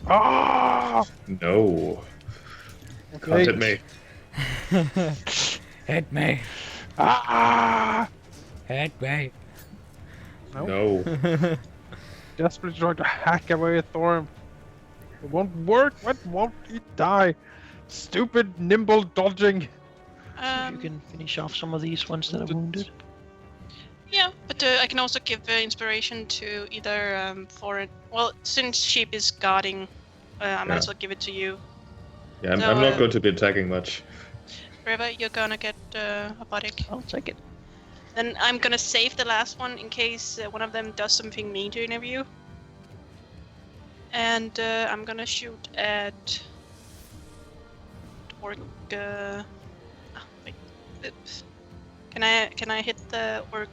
Ah! No. Okay. Can't hit me. Hit me. Ah! Hit me. No. No. Desperately trying to hack away at Thorm. It won't work. What won't he die? Stupid nimble dodging. See if you can finish off some of these ones that are wounded. Yeah, but I can also give inspiration to either foreign. Well, since sheep is guarding, I might as well give it to you. Yeah, I'm So, not going to be attacking much. River, you're gonna get a bodic. I'll take it. Then I'm gonna save the last one in case one of them does something mean to interview. And I'm gonna shoot at orc. Wait. Oops. Can I hit the orc?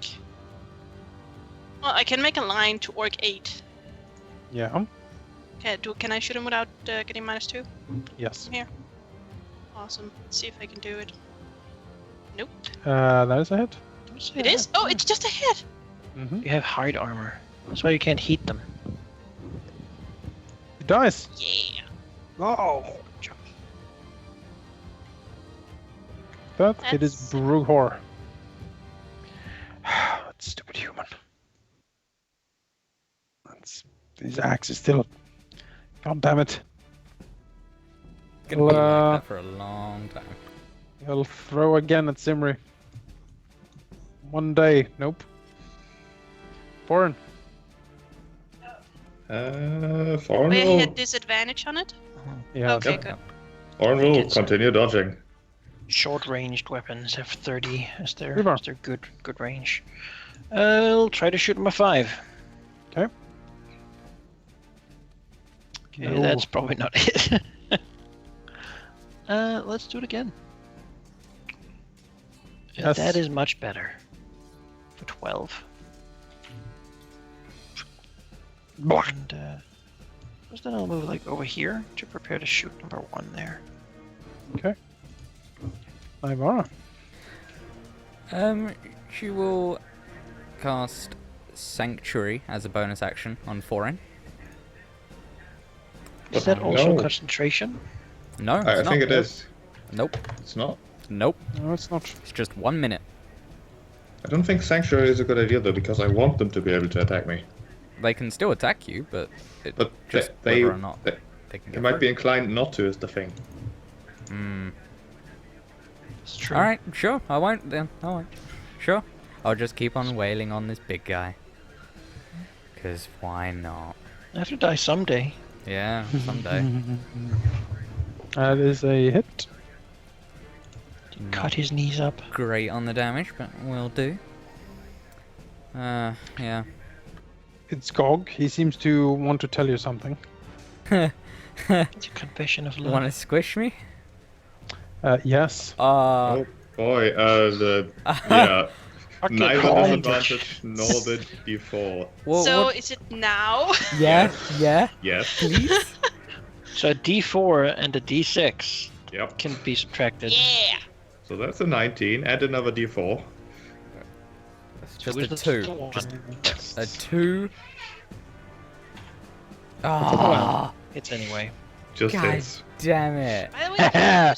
Well, I can make a line to orc 8. Yeah. Okay, can I shoot him without getting -2? Yes. Here. Awesome. Let's see if I can do it. Nope. That is a hit. It is? Oh, it's just a hit! Mm-hmm. You have hide armor. That's why you can't heat them. He dies. Yeah. Oh. That it is That's- Brughor. That stupid human. These axes still. God damn it. Gonna be like Well, that for a long time. He'll throw again at Simri. One day. Nope. Foreign. Foreign Wait, he will, had disadvantage on it? Yeah. Okay, Yep. good. Foreign will It's- continue dodging. Short-ranged weapons have 30 as their River. good range. I'll try to shoot him a 5. Okay. Okay, No. that's probably not it. Let's do it again. Yes. That is much better. For 12. And, what's that? I'll move like over here to prepare to shoot number 1 there. Okay. Ivara. She will cast Sanctuary as a bonus action on Foreign. Is that also No. concentration? No, I it's think not. it is. Nope. It's not. Nope. No, it's not. It's just 1 minute. I don't think Sanctuary is a good idea though, because I want them to be able to attack me. They can still attack you, but it But just they whether or not they, they can they get might through. be inclined not to is the thing. Hmm. It's true. Alright, sure. I won't then. I won't. Sure. I'll just keep on wailing on this big guy. Because why not? I have to die someday. Yeah, someday. That is a hit. Cut his knees up. Great on the damage, but will do. Yeah. It's Gog. He seems to want to tell you something. It's a confession of love. Want to squish me? Yes. Oh boy, yeah. Okay, Neither calm. disadvantage nor the d4. So is it now? Yeah, yeah, Yes. please. So a D4 and a D6 Yep. can be subtracted. Yeah. So that's a 19 and another d4. Just Who's a the 2. one? Just a 2. Well, it's anyway. Just God hits. damn it. By the way,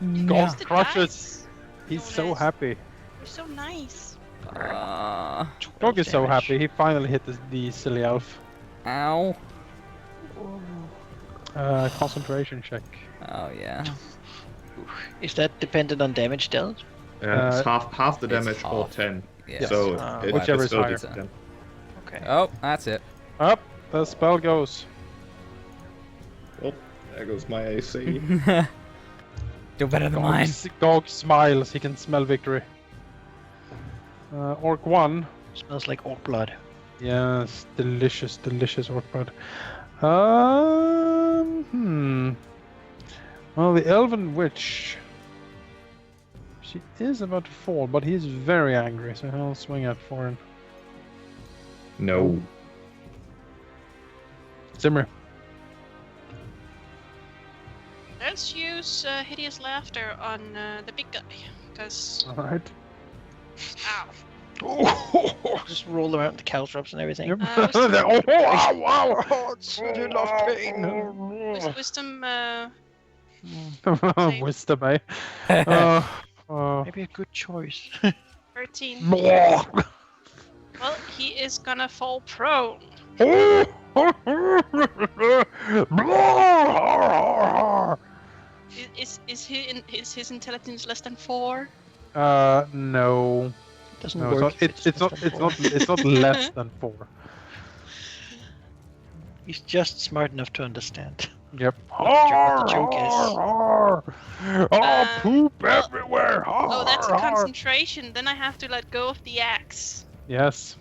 No. where's the crushes. dice? He's Oh, so nice. happy. You're so nice. Gog is so Damage. happy. He finally hit the silly elf. Ow. Concentration check. Oh, yeah. Is that dependent on damage dealt? It's half the it's damage or half. 10. Yeah. So it, Whichever it's is still higher. different. Okay. Oh, that's it. Up, the spell goes. Oh, there goes my AC. Do better than mine. Gog smiles. He can smell victory. Orc 1. Smells like orc blood. Yes, delicious, delicious orc blood. Well, the elven witch. She is about to fall, but he's very angry, so he'll swing at Foreign. No. Zimmer. Let's use hideous laughter on the big guy, because Alright. ow. Just roll them out into caltrops and everything. Yep. wisdom. Oh, wow, wow. Oh, it's such a lot of pain. Wisdom. Wisdom, eh? Maybe a good choice. 13. Blah. Well, he is gonna fall prone. Is his intelligence less than 4? No. Doesn't No, work. it's not less than 4. He's just smart enough to understand. Yep. What the joke is. Poop well- everywhere. Oh, that's a concentration. Then I have to let go of the axe. Yes.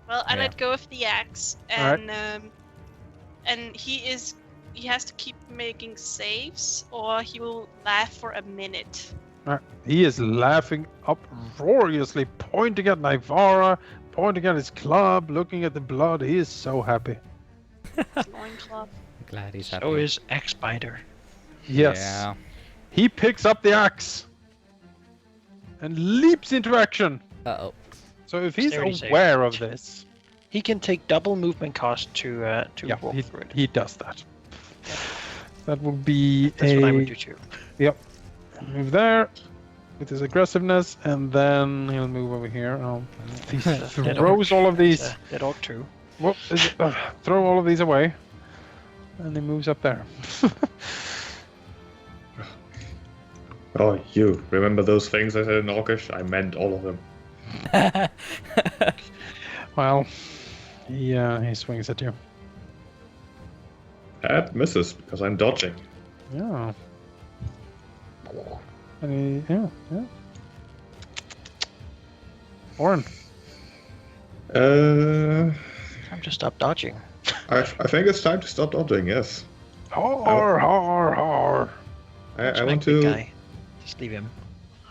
Well, I Yeah. let go of the axe, Alright. and he has to keep making saves, or he will laugh for a minute. He is laughing uproariously, pointing at Nivara, pointing at his club, looking at the blood. He is so happy. Loincloth. Glad he's happy. So is X-Spider. Yes. Yeah. He picks up the axe and leaps into action. Uh-oh. So if he's 30 save. aware of this, He can take double movement cost to yeah, walk through it. he does that. That would be That's what I would do too. move there with his aggressiveness, and then he'll move over here. He Dead throws all of these. Dead Orc too. Whoop, throw all of these away, and he moves up there. Oh, you. Remember those things I said in Orcish? I meant all of them. Well, he swings at you. That misses, because I'm dodging. Yeah. And yeah. Oren. Time to stop dodging. I think it's time to stop dodging, yes. Har. I Smack want big to... guy. Just leave him.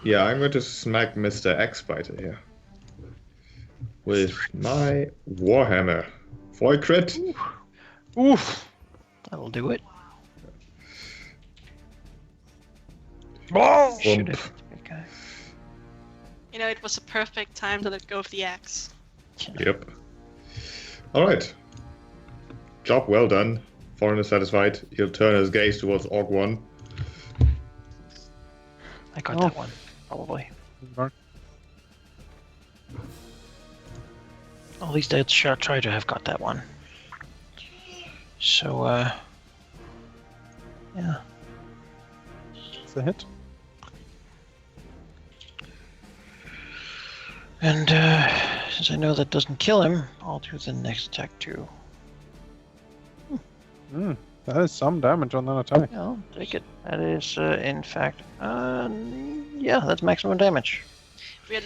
Yeah, I'm going to smack Mr. X-Spider here. With my Warhammer. For a crit! Oof. That'll do it. Oh. Shoot Bump. it. Big guy. You know, it was a perfect time to let go of the axe. Yep. Alright. Job well done. Foreign is satisfied. He'll turn his gaze towards Orc 1. I got Oh. that one. Probably. At least I'd try to have got that one. So, yeah. It's a hit. And, since I know that doesn't kill him, I'll do the next attack too. That is some damage on that attack. Yeah, I'll take it. That is, in fact, yeah, that's maximum damage. We are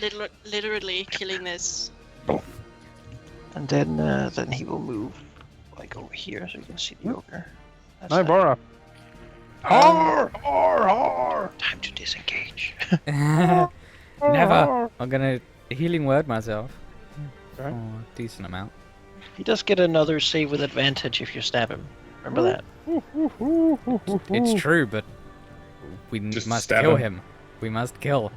literally killing this. And then he will move, like, over here so you can see the ogre. That's that. Nivara. Har. Time to disengage. Never. I'm gonna healing word myself. Okay. Oh, decent amount. He does get another save with advantage if you stab him. Remember that. It's true, but we Just must stab kill him. him. We must kill.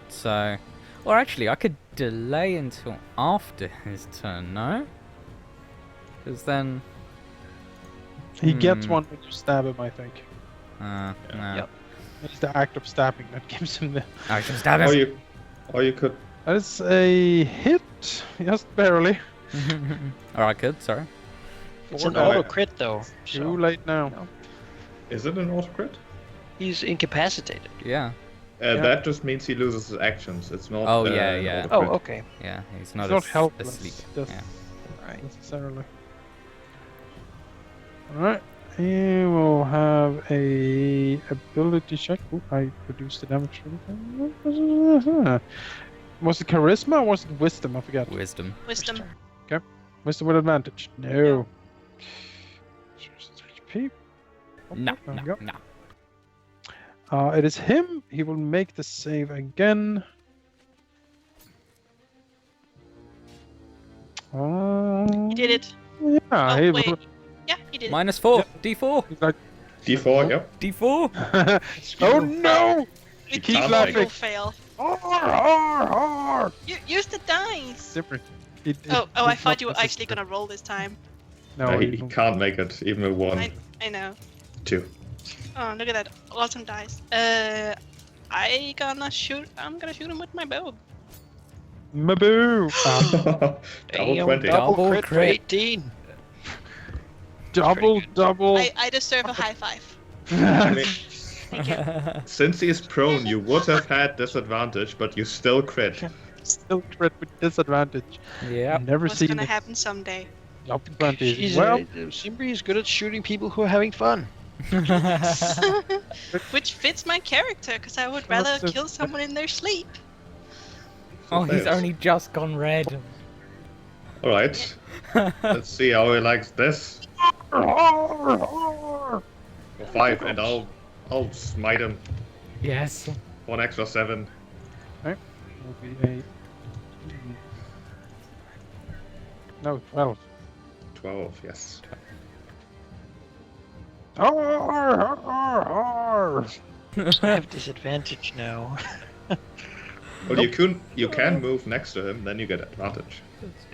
So... Or actually, I could delay until after his turn, no? Because then... He gets one when you stab him, I think. No. Yep. It's the act of stabbing that gives him the... I can stab him! Or you could... That is a hit, just barely. Or I could, sorry. It's an Or- auto crit though. Too So late now. No. Is it an auto crit? he's incapacitated. Yeah. Yeah. That just means he loses his actions. It's not. Oh, yeah, an yeah. auto Oh, crit. okay. Yeah, he's It's not, not helpless. asleep. Just Yeah. Right. necessarily. Alright. He will have a ability check. Ooh, I reduced the damage. Was it charisma or was it wisdom? I forget. Wisdom. Wisdom. Wisdom with advantage. No. HP. No, There we no, go. no. It is him. He will make the save again. He did it. Yeah, Oh, he wait. will. Yeah, he did it. -4. D4. He's like, D4, yep. D4. oh no! With keep D4 laughing. you'll fail. Use the dice. Different. Oh, I it's thought not you were actually necessary. gonna roll this time. No, he can't make it, even with 1, I know. 2. Oh, look at that awesome dice. I'm gonna shoot him with my bow. Maboo! Double Damn, 20. Double Double crit for crit. 18. double, good. double. I deserve a high five. I mean, Thank you. since he's prone, you would have had disadvantage, but you still crit. Still crit with disadvantage. Yep. Never What's seen gonna it. happen someday? Double 20. She's, Well, Simbri is good at shooting people who are having fun. Which fits my character, because I would Well, rather so- kill someone in their sleep. Oh, he's fails. only just gone red. Alright, let's see how he likes this. For 5, and I'll smite him. Yes. 1 extra 7. will be a... No, 12. 12, yes. I have disadvantage now. Well, you can move next to him, then you get advantage.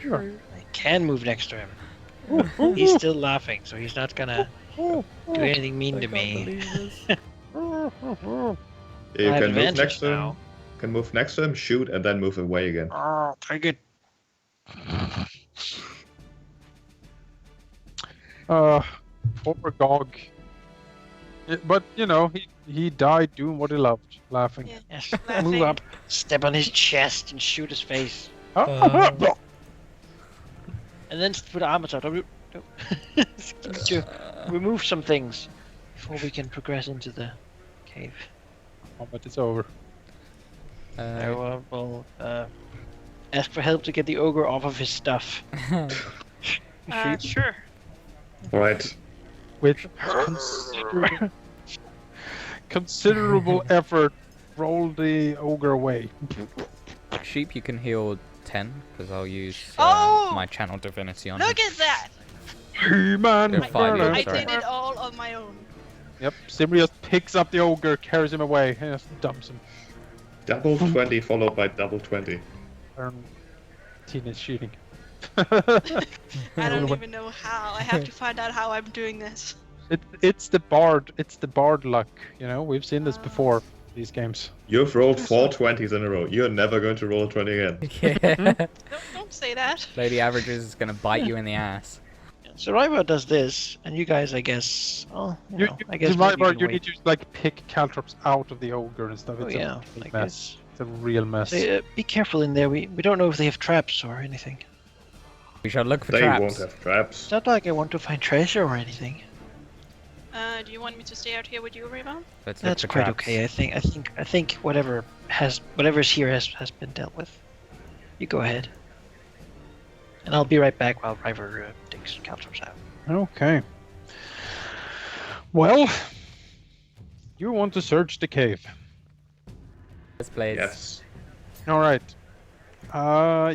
Sure. I can move next to him. He's still laughing, so he's not gonna do anything mean to me. You I have can move advantage next to him, now. can move next to him, shoot, and then move away again. Oh, take it. Poor Gog. But, you know, he died doing what he loved, laughing. Yeah. Yes. Laughing. Move up, step on his chest, and shoot his face. Uh, And then put armor out. Need to remove some things before we can progress into the cave. Oh, but it's over. We'll ask for help to get the ogre off of his stuff. Sure. Alright, With considerable effort, roll the ogre away. Sheep, you can heal 10, because I'll use Oh! my channel divinity on him. Look at that! He-Man Good fight, Inferno. yeah. I sorry. did it all on my own. Yep, Simri just picks up the ogre, carries him away, and just dumps him. double 20 followed by double 20. Teenage cheating. I don't even know how. I have to find out how I'm doing this. It's the bard luck, you know, we've seen this before, these games. You've rolled 4 20s in a row. You're never going to roll a 20 again. Yeah. Don't say that. Lady Averages is gonna bite you in the ass. Survivor does this, and you guys, I guess. Oh, You, I guess Survivor, maybe you wait. need to like pick caltrops out of the ogre and stuff. Oh It's yeah, a I real mess. guess. It's a real mess. So, be careful in there. We don't know if they have traps or anything. We shall look for They traps. won't have traps. It's not like I want to find treasure or anything. Do you want me to stay out here with you, Raven? Let's look That's for quite traps. okay. I think whatever's here has been dealt with. You go ahead, and I'll be right back while River takes caltrops out. Okay. Well, you want to search the cave. This place. Yes. All right.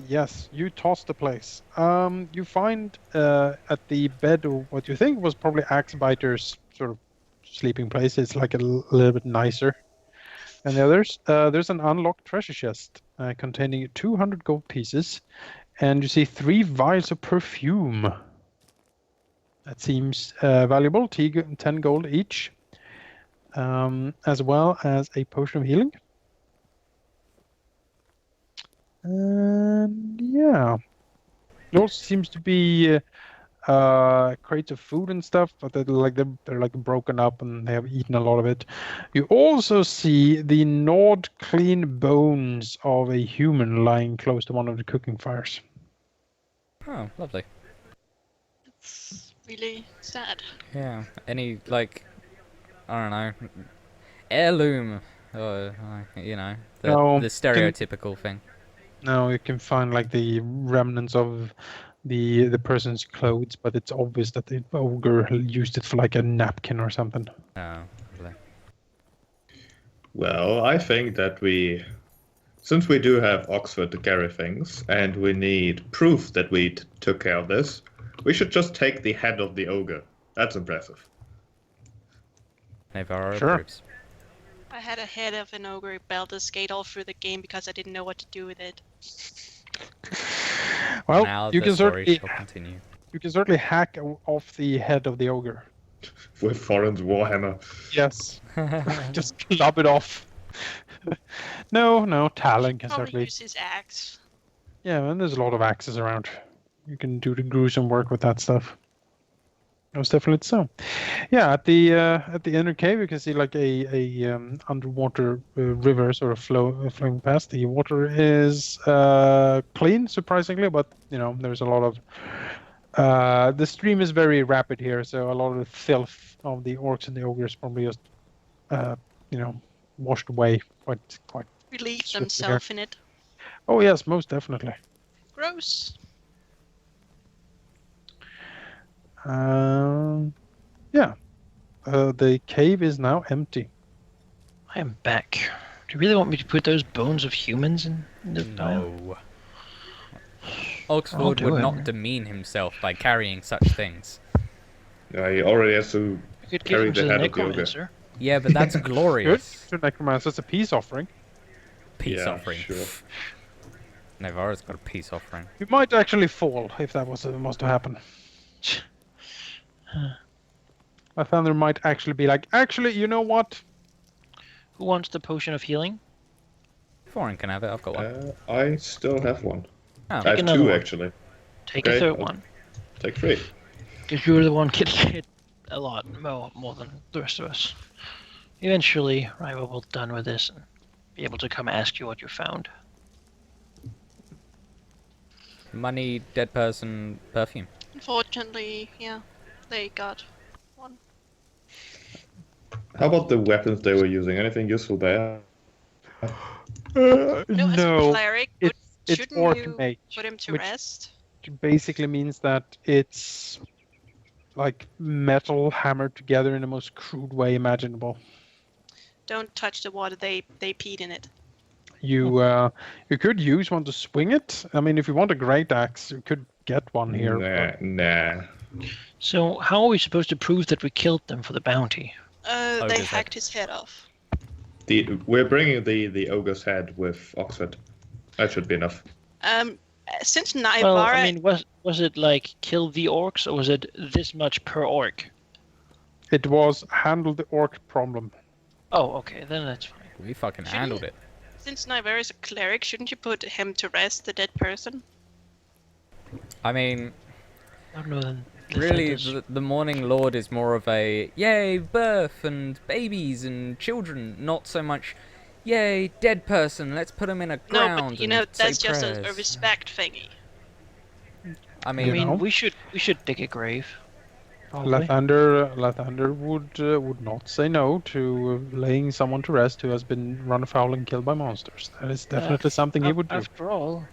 Yes, you toss the place. You find at the bed of what you think was probably Axebiter's sort of sleeping place. It's like a little bit nicer than the others. There's an unlocked treasure chest containing 200 gold pieces, and you see 3 vials of perfume. That seems valuable, 10 gold each, as well as a potion of healing. And yeah, there also seems to be crates of food and stuff, but they're like broken up and they have eaten a lot of it. You also see the gnawed clean bones of a human lying close to one of the cooking fires. Oh, lovely. It's really sad. Yeah. Any like, I don't know, heirloom, or you know, No, the stereotypical thing. Now you can find like the remnants of the person's clothes, but it's obvious that the ogre used it for like a napkin or something. Oh, lovely. Well, I think that since we do have Oxford to carry things, and we need proof that we took care of this, we should just take the head of the ogre. That's impressive. Navarro Sure. approves. I had a head of an ogre Baldur's skate all through the game because I didn't know what to do with it. Well, Now you the can story certainly shall continue. hack off the head of the ogre. With Foreign's Warhammer. Yes, just club it off. No, Talon can Probably certainly. use his axe. Yeah, and there's a lot of axes around. You can do the gruesome work with that stuff. Most definitely so. Yeah, at the inner cave, you can see like a underwater river sort of flowing past. The water is clean, surprisingly, but there's a lot of the stream is very rapid here, so a lot of the filth of the orcs and the ogres probably just washed away quite. Relieve Swiftly themselves in it. Oh yes, most definitely. Gross. Yeah. The cave is now empty. I am back. Do you really want me to put those bones of humans in the pile? No. I'll Oxford do would it. not demean himself by carrying such things. Yeah, he already has to You could give carry them the to the head of the ogre. necromancer. Yeah, but that's Good. glorious. To necromancer, it's a peace offering. Peace Yeah, offering. sure. Navarro's got a peace offering. You might actually fall if that was to happen. Lathander might actually be like, actually, you know what? Who wants the potion of healing? Foreign can have it, I've got one. I still have one. Oh. I Take have another two, one. actually. Take Okay, a 3rd I'll- one. Take 3. Because you're the one getting hit a lot more than the rest of us. Eventually, Rival will be done with this and be able to come ask you what you found. Money, dead person, perfume. Unfortunately, yeah, they got one. How about the weapons they were using? Anything useful there? No, as a No, cleric, it's shouldn't orc you mage, put him to which rest? basically means that it's like metal hammered together in the most crude way imaginable. Don't touch the water, they peed in it. You could use one to swing it. I mean, if you want a great axe, you could get one here. but- Nah. So, how are we supposed to prove that we killed them for the bounty? They Ogre's head. hacked his head off. We're bringing the ogre's head with Oxford. That should be enough. Since Well, Naivara, I mean, was it like kill the orcs, or was it this much per orc? It was handle the orc problem. Oh, okay, then that's fine. We fucking Shouldn't- handled it. since Naivara is a cleric, shouldn't you put him to rest, the dead person? I mean, I don't know then. really, the Morning Lord is more of a yay, birth and babies and children, not so much yay, dead person, let's put him in a No, ground but you and know say that's just a prayers. respect thingy. I I mean, mean, we should dig a grave. Probably. Lathander would not say no to laying someone to rest who has been run afoul and killed by monsters. That is definitely something he would do. After all,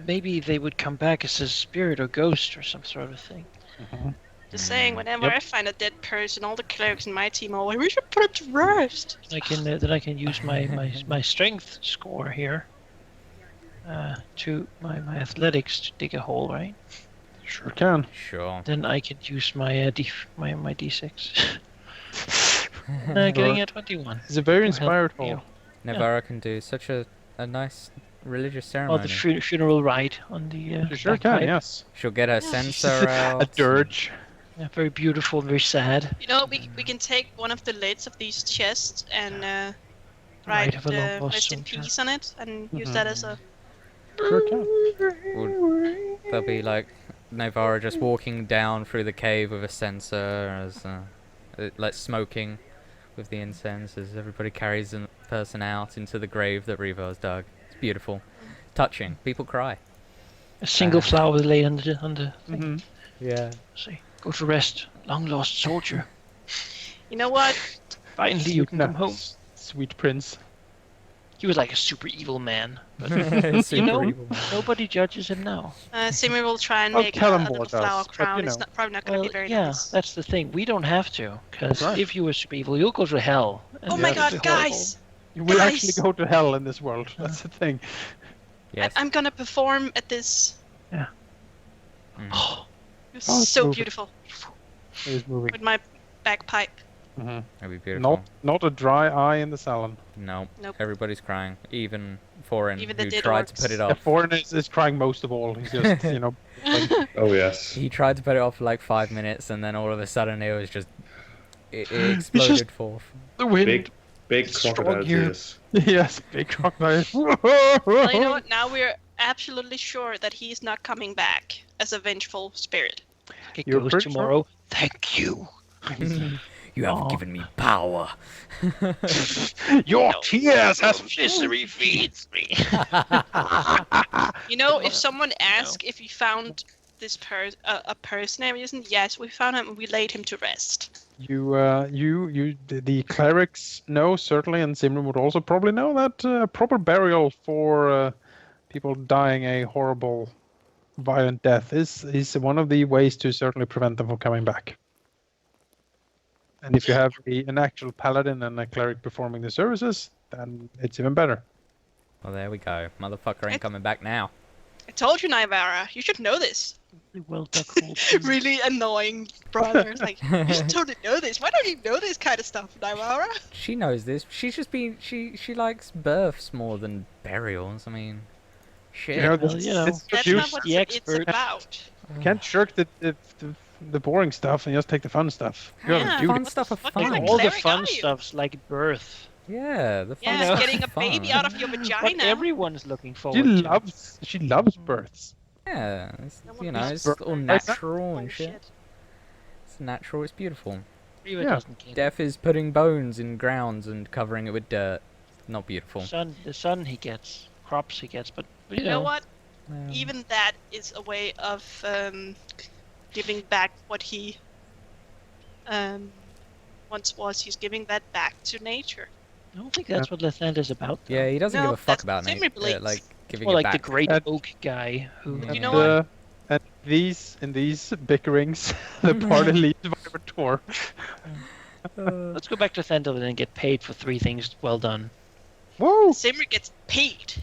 maybe they would come back as a spirit or ghost or some sort of thing. Mhm. Just saying, whenever Yep. I find a dead person, all the clerics in my team are like, we should put him to rest. Then I can use my strength score here to my athletics to dig a hole, right? Sure can. sure. Then I can use my my d6. Getting a 21. It's a very To inspired help, you hole. know. Navarra can do such a nice religious Or ceremony. the funeral rite on the. You sure can, bagpipe. yes. She'll get her censer out. A dirge. Yeah, very beautiful, very sad. You know, we can take one of the lids of these chests and Right, write have a long lost rest in soldier. peace on it and use that as a. Sure can. There'll be like Navarra just walking down through the cave with a censer, as like smoking with the incense as everybody carries a person out into the grave that Revo has dug. It's beautiful, touching. People cry. A single flower was laid on the thing. Mhm. Yeah. Say, go to rest, long lost soldier. You know what? Finally, you can come home. Sweet prince. He was like a super evil man. But Super know, evil man. nobody judges him now. Simi will try and Oh, make a Kellenborg little does, flower but, crown. you It's know. not, probably not going to Well, be very yeah, nice. that's the thing. We don't have to, because Right. if you were super evil, you'll go to hell. and Oh my that'll god, be horrible. guys! You will Guys! actually go to hell in this world. That's the thing. Yes. I'm gonna perform at this. Mm. It's Oh, it's so moving. beautiful It is moving. with my bagpipe. Mhm. That'd be beautiful. Not a dry eye in the salon. No, Nope. everybody's crying. Even Foreign, Even the who dead tried to put orcs. it Yeah, off. Foreign is crying most of all. He's just, Oh yes. He tried to put it off for like 5 minutes, and then all of a sudden it was just... It It's exploded just forth. the wind. Big Strong crocodile here. tears. Yes, big crocodile. Well, you know what? Now we're absolutely sure that he's not coming back as a vengeful spirit. It You're goes pretty sure? tomorrow. Thank you. You have Aw. given me power. Your No. tears has Misery feeds me. You know, if someone asked if we found this a person and reason, yes, we found him and we laid him to rest. The clerics know certainly, and Simran would also probably know that proper burial for people dying a horrible, violent death is one of the ways to certainly prevent them from coming back. And if you have an actual paladin and a cleric performing the services, then it's even better. Well, there we go. Motherfucker ain't coming back now. I told you, Naivara, you should know this. Well, Really annoying brother. It's like, you should totally know this. Why don't you know this kind of stuff, Naivara? She knows this. She's just been... She likes births more than burials. I mean... Shit. You know, Well, you know, it's That's you not what the it's expert. about. can't shirk the boring stuff and just take the fun stuff. You gotta Yeah, do fun it. stuff are what fun. kind of all the cleric fun are you? stuff's like birth. Yeah, the fun Yeah, stuff's getting a fun. baby out of your What vagina. everyone's looking forward She loves births. Yeah, it's, No one you know, wants it's all birth. natural and shit. It's natural, it's beautiful. to. Riva Yeah. doesn't get it. Death is putting bones in grounds and covering it with dirt. Not beautiful. The sun he gets, crops he gets, but you You know what? Um, Even that is a way of giving back what he once was. He's giving that back to nature. I don't think that's what Lathander's about. Though. Yeah, he doesn't No, give a fuck that's about what nature. Simmer believes. Like giving More it like back. the great That- oak guy who. Yeah. You know what? And in these bickerings, the party leaves by a tour. Let's go back to Thandel and then get paid for 3 things well done. Whoa! Simmer gets paid.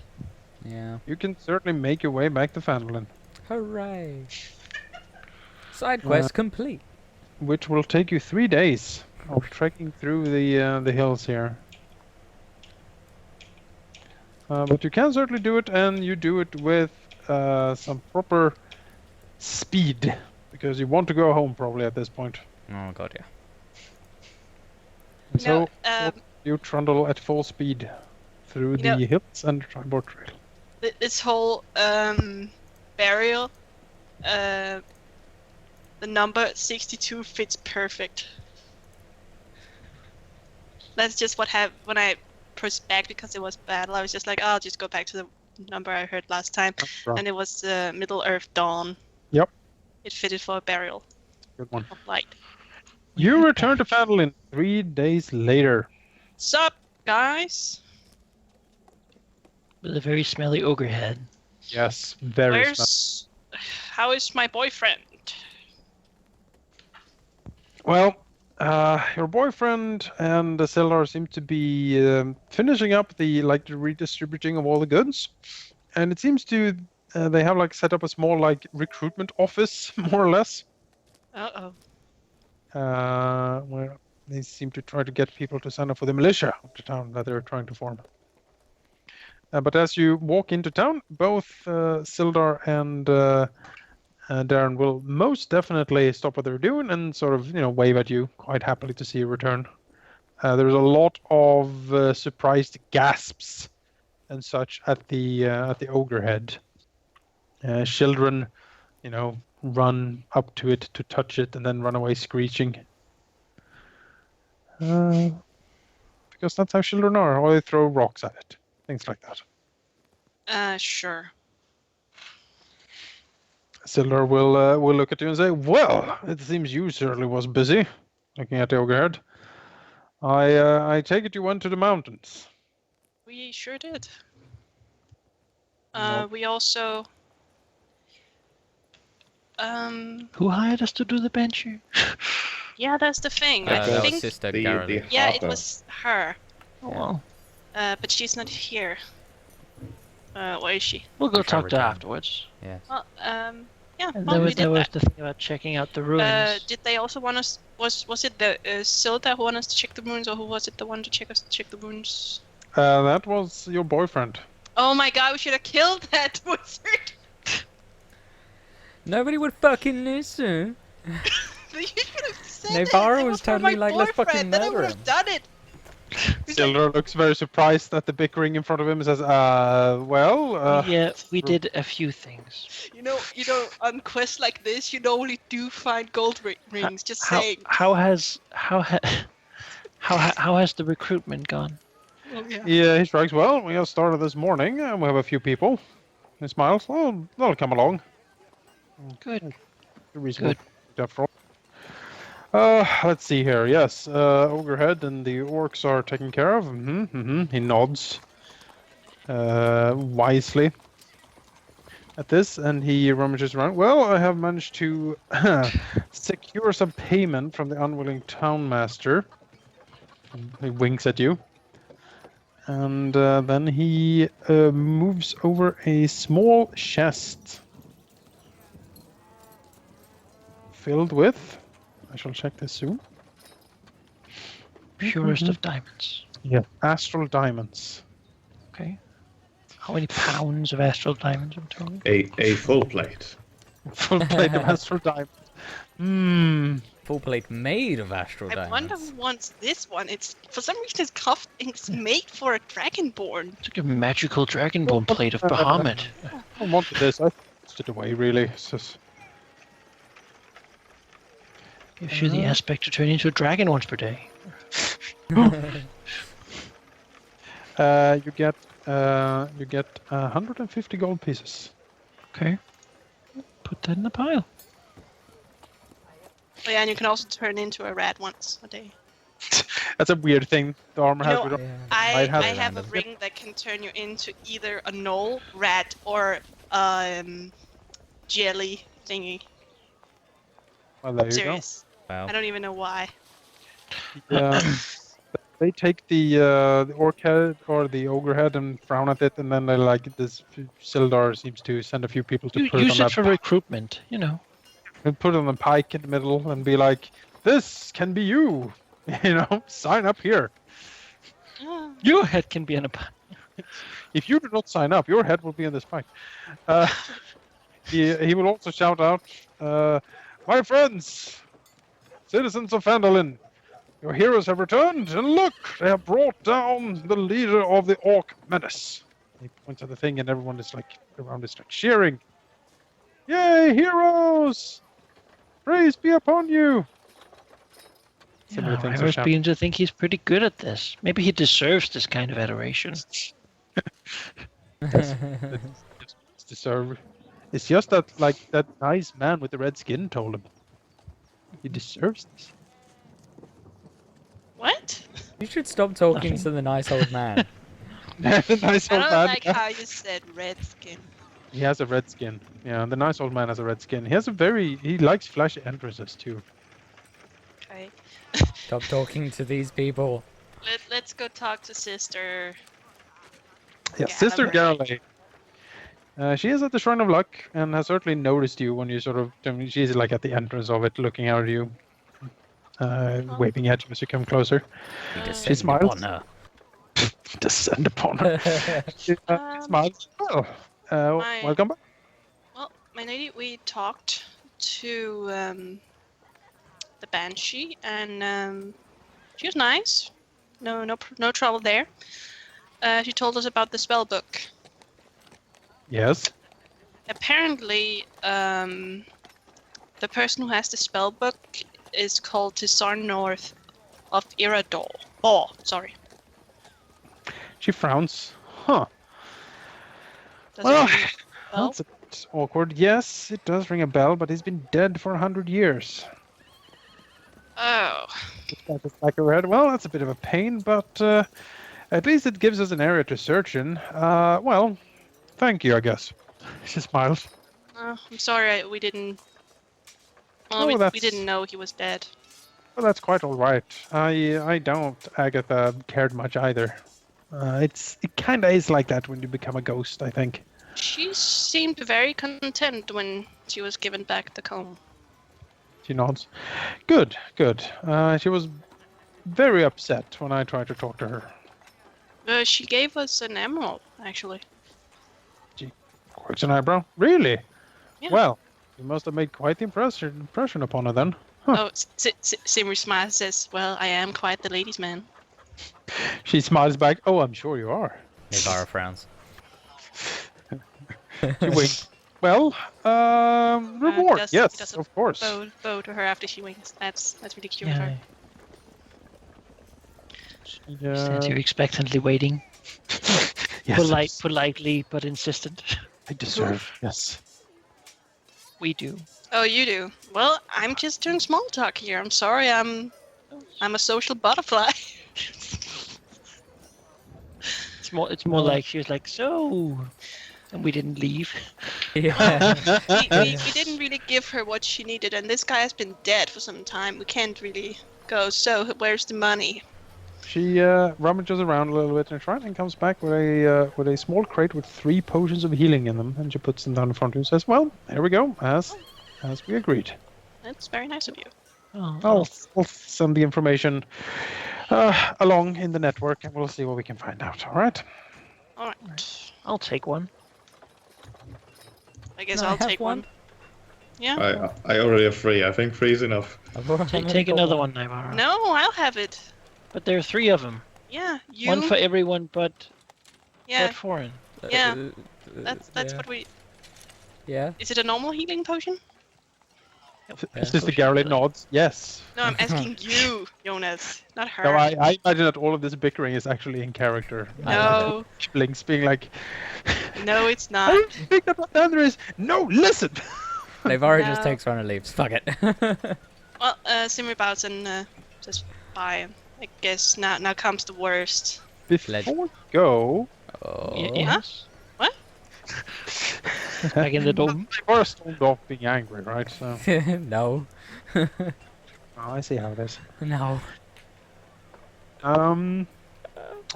Yeah. You can certainly make your way back to Fandolin, Hooray! Side quest complete. which will take you 3 days of trekking through the hills here. But you can certainly do it, and you do it with some proper speed, because you want to go home probably at this point. Oh god, yeah. And No, so you trundle at full speed through You the know- hills and the Tribord Trail. this whole burial, the number 62 fits perfect. That's just what happened when I pressed back because it was battle. I was just like, oh, I'll just go back to the number I heard last time, Right. and it was Middle Earth Dawn. Yep. It fitted for a burial Good one. of light. You return to Fandolin 3 days later. Sup, guys? With a very smelly ogre head. Yes, very smart. Where's? How is my boyfriend? Well, your boyfriend and Sildar seem to be finishing up the redistributing of all the goods, and it seems to they have set up a small recruitment office, more or less, Uh-oh. where they seem to try to get people to sign up for the militia of the town that they're trying to form. But as you walk into town, both Sildar and Darren will most definitely stop what they're doing and sort of, wave at you quite happily to see you return. There's a lot of surprised gasps and such at the ogre head. Children, run up to it to touch it and then run away screeching. Because that's how children are, or they throw rocks at it. Things like that. Sure. Sildar will look at you and say, "Well, it seems you certainly was busy." Looking at the ogre head. I take it you went to the mountains. We sure did. Nope. We also. Who hired us to do the bencher? Yeah, that's the thing. that I was think. Sister The Garrett. Yeah, it harper. was her. Oh well. But she's not here. Where is she? We'll go We shall talk to her return. afterwards. Yes. Well, Yeah, And well, we did there was that. the thing about checking out the ruins. Did they also want us? Was it the Silda who wanted us to check the ruins, or who was it the one to check the ruins? That was your boyfriend. Oh my god, we should have killed that wizard! Nobody would fucking listen. You should have said Navarro it. was for totally my like, let's fucking boyfriend, then I murder would him. have done it. He's like, Sildar looks very surprised at the bickering in front of him and says, Yeah, we did a few things. you know, on quests like this, you normally do find gold rings. Just saying. How has the recruitment gone? Oh, yeah. Yeah, he strikes. Well, we got started this morning, and we have a few people. He smiles. Well, they'll come along. Good. Reasonable. After all. Let's see here. Yes, Ogrehead and the orcs are taken care of. He nods wisely at this, and he rummages around. Well, I have managed to secure some payment from the unwilling townmaster. He winks at you. And then he moves over a small chest filled with, I shall check this soon. Purest of diamonds. Yeah. Astral diamonds. Okay. How many pounds of astral diamonds in total? A full plate. Full plate of astral diamonds. Full plate made of astral I diamonds. wonder who wants this one. It's for some reason it's cuffed. It's made for a dragonborn. It's like a magical dragonborn plate of Bahamut. I wanted this. I pushed it away, really. It's just... Gives you the aspect to turn into a dragon once per day. You get 150 gold pieces. Okay. Put that in the pile. Oh, yeah, and you can also turn into a rat once a day. That's a weird thing the armor has. No, with Yeah. I Might have have a random. ring that can turn you into either a gnoll, rat, or jelly thingy. Well, there you go. Serious. Wow. I don't even know why. They take the orc head or the ogre head and frown at it, and then they like this. Sildar seems to send a few people to put it Use on it for recruitment, you know. and put it on a pike in the middle and be like, "This can be you." Sign up here. Oh, Your head can be in a pile. If you do not sign up, your head will be in this pike. He will also shout out, "My friends, citizens of Phandalin, your heroes have returned, and look, they have brought down the leader of the Orc menace." He points at the thing, and everyone is like around is like cheering. "Yay, heroes! Praise be upon you!" Similar things I are was shouted. beginning to think he's pretty good at this. Maybe he deserves this kind of adoration. It's deserved. It's just that, like, that nice man with the red skin told him. He deserves this. what? You should stop talking to the nice old man. The nice I old don't man. like how you said red skin. He has a red skin. Yeah, the nice old man has a red skin. He likes flashy entrances too. Okay. Stop talking to these people. Let's go talk to Sister. Yeah, Sister Galloway. Galloway. She is at the Shrine of Luck and has certainly noticed you when you she's like at the entrance of it, looking at you, waving at you as you come closer. We Uh, descend She smiles. upon her. Descend upon her. She smiles. Well, welcome back. Well, my lady, we talked to the Banshee, and she was nice. No trouble there. She told us about the spell book. Yes. Apparently, the person who has the spell book is called Tisar North of Irador. Oh, sorry. She frowns. Huh. Does Well, it ring a bell? that's a bit awkward. Yes, it does ring a bell, but he's been dead for 100 years. Oh. Back of her head. Well, that's a bit of a pain, but at least it gives us an area to search in. Well, thank you, I guess. She smiles. I'm sorry we didn't. Well, Oh, we that's- didn't know he was dead. Well, that's quite all right. I don't, Agatha, cared much either. It kind of is like that when you become a ghost, I think. She seemed very content when she was given back the comb. She nods. Good, good. She was very upset when I tried to talk to her. She gave us an emerald, actually. She quirks an eyebrow. Really? Yeah. Well, you must have made quite the impression upon her then. Huh. Oh, Simri smiles and says, "Well, I am quite the ladies' man." She smiles back. Oh, I'm sure you are. Navara frowns. She winks. Well, reward. He Yes, does a of course. bow to her after she winks. That's really cute of Yeah. her. Stands here expectantly waiting. Yes, Politely but insistent. I deserve. Yes. We do. Oh, you do. Well, I'm just doing small talk here. I'm sorry. I'm a social butterfly. It's more like she was like, so, and we didn't leave. Yeah. we didn't really give her what she needed, and this guy has been dead for some time. We can't really go. So where's the money? She rummages around a little bit in her shrine and comes back with a small crate with 3 potions of healing in them, and she puts them down in front of you and says, "Well, here we go, as we agreed. That's very nice of you. I'll send the information along in the network, and we'll see what we can find out. All right." All right. I'll take one. I guess No, I I'll have take one. Yeah. I already have 3. I think 3 is enough. Take another one, Navara. No, I'll have it. But there are 3 of them. Yeah, you. One for everyone but Yeah, foreign. Yeah. that's what we. Yeah. Is it a normal healing potion? Sister Garrett nods. Yes. No, I'm asking you, Jonas, not her. No, I imagine that all of this bickering is actually in character. No. Blinks being like, No, it's I not. think that there is. No, listen. Navara just No. takes one and leaves. Fuck it. Well, Simri bows and says bye. I guess now comes the worst. Before we go, Oh. Yes. What? Back in the dome. they were stormed off being angry, right? So No. oh, I see how it is. No.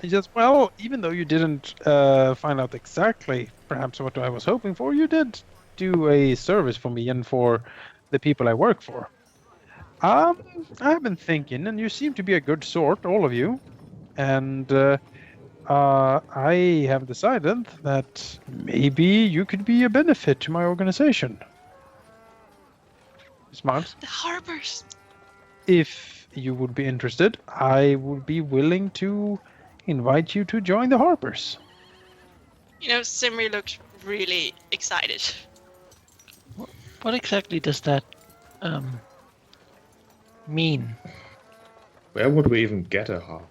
He says, well, even though you didn't find out exactly perhaps what I was hoping for, you did do a service for me and for the people I work for. I've been thinking, and you seem to be a good sort, all of you, and I have decided that maybe you could be a benefit to my organization. Smiles. The harbors. If you would be interested, I would be willing to invite you to join the Harpers. You know, Simri looks really excited. What exactly does that mean? Where would we even get a harp?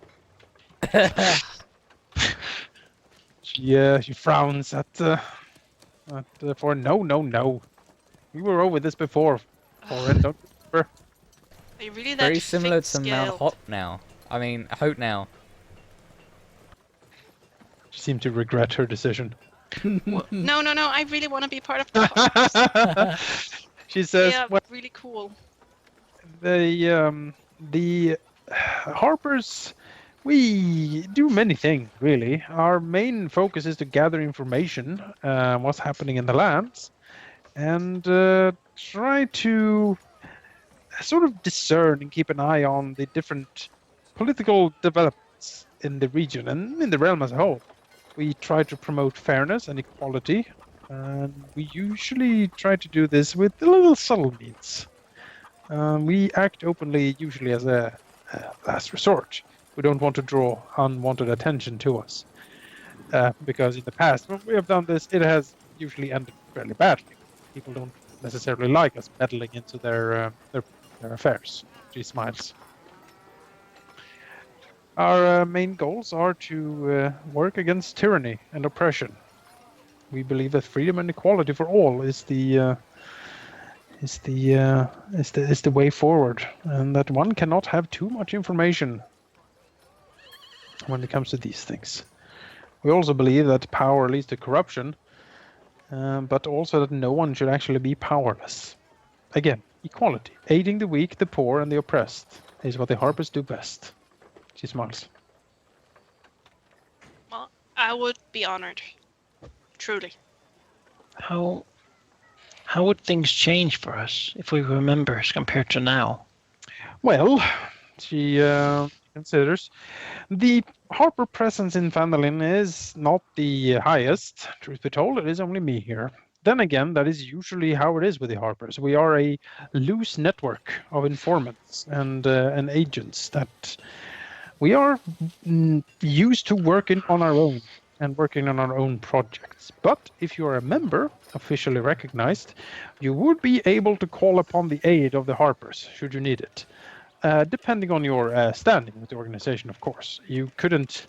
She frowns at for no. We were over this before. Foreign, don't remember. Are you really that Very similar to thick-scaled? Mount Hot now. I mean, Hote now. She seemed to regret her decision. No. I really want to be part of the harbors. She says, They are well, really cool. the Harpers, we do many things, really. Our main focus is to gather information, what's happening in the lands, and try to sort of discern and keep an eye on the different political developments in the region and in the realm as a whole. We try to promote fairness and equality, and we usually try to do this with a little subtle means. We act openly, usually as a last resort. We don't want to draw unwanted attention to us, because in the past, when we have done this, it has usually ended fairly badly. People don't necessarily like us meddling into their affairs. She smiles. Our main goals are to work against tyranny and oppression. We believe that freedom and equality for all is the way forward, and that one cannot have too much information when it comes to these things. We also believe that power leads to corruption, but also that no one should actually be powerless. Again, equality, aiding the weak, the poor, and the oppressed is what the Harpers do best. She smiles. Well, I would be honored. Truly. how would things change for us if we were members compared to now? Well, she considers the Harper presence in Fandolin is not the highest. Truth be told, it is only me here. Then again, that is usually how it is with the Harpers. We are a loose network of informants and agents that we are used to working on our own and working on our own projects. But if you are a member, officially recognized, you would be able to call upon the aid of the Harpers should you need it. Depending on your standing with the organization, of course. You couldn't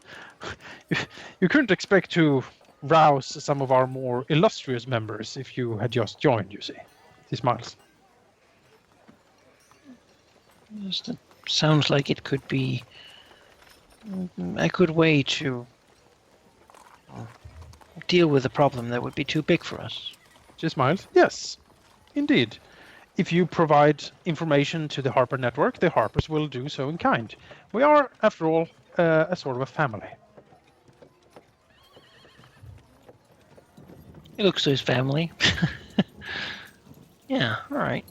expect to rouse some of our more illustrious members if you had just joined, you see. He smiles. Yes, that sounds like it could be a good way to deal with a problem that would be too big for us. She smiles. Yes, indeed. If you provide information to the Harper network, the Harpers will do so in kind. We are, after all, a sort of a family. He looks to his family. Yeah, all right.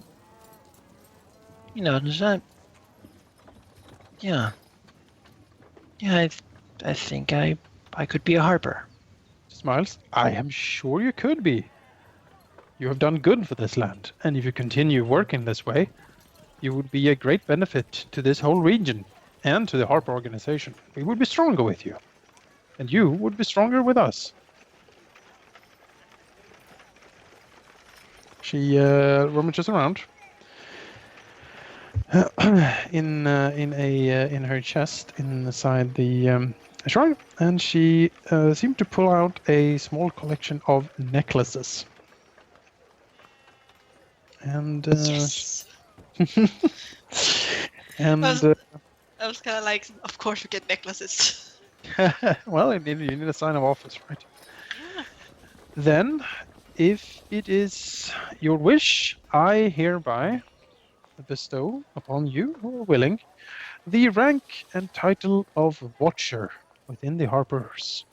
You know, does that? Yeah. Yeah, I think I could be a Harper. She smiles. I am sure you could be. You have done good for this land, and if you continue working this way, you would be a great benefit to this whole region and to the Harper organization. We would be stronger with you, and you would be stronger with us. She rummages around in her chest inside the shrine, and she seemed to pull out a small collection of necklaces. And Yes. and I was kind of like, of course we get necklaces. well, you need a sign of office, right? Then, if it is your wish, I hereby bestow upon you who are willing the rank and title of Watcher within the Harpers.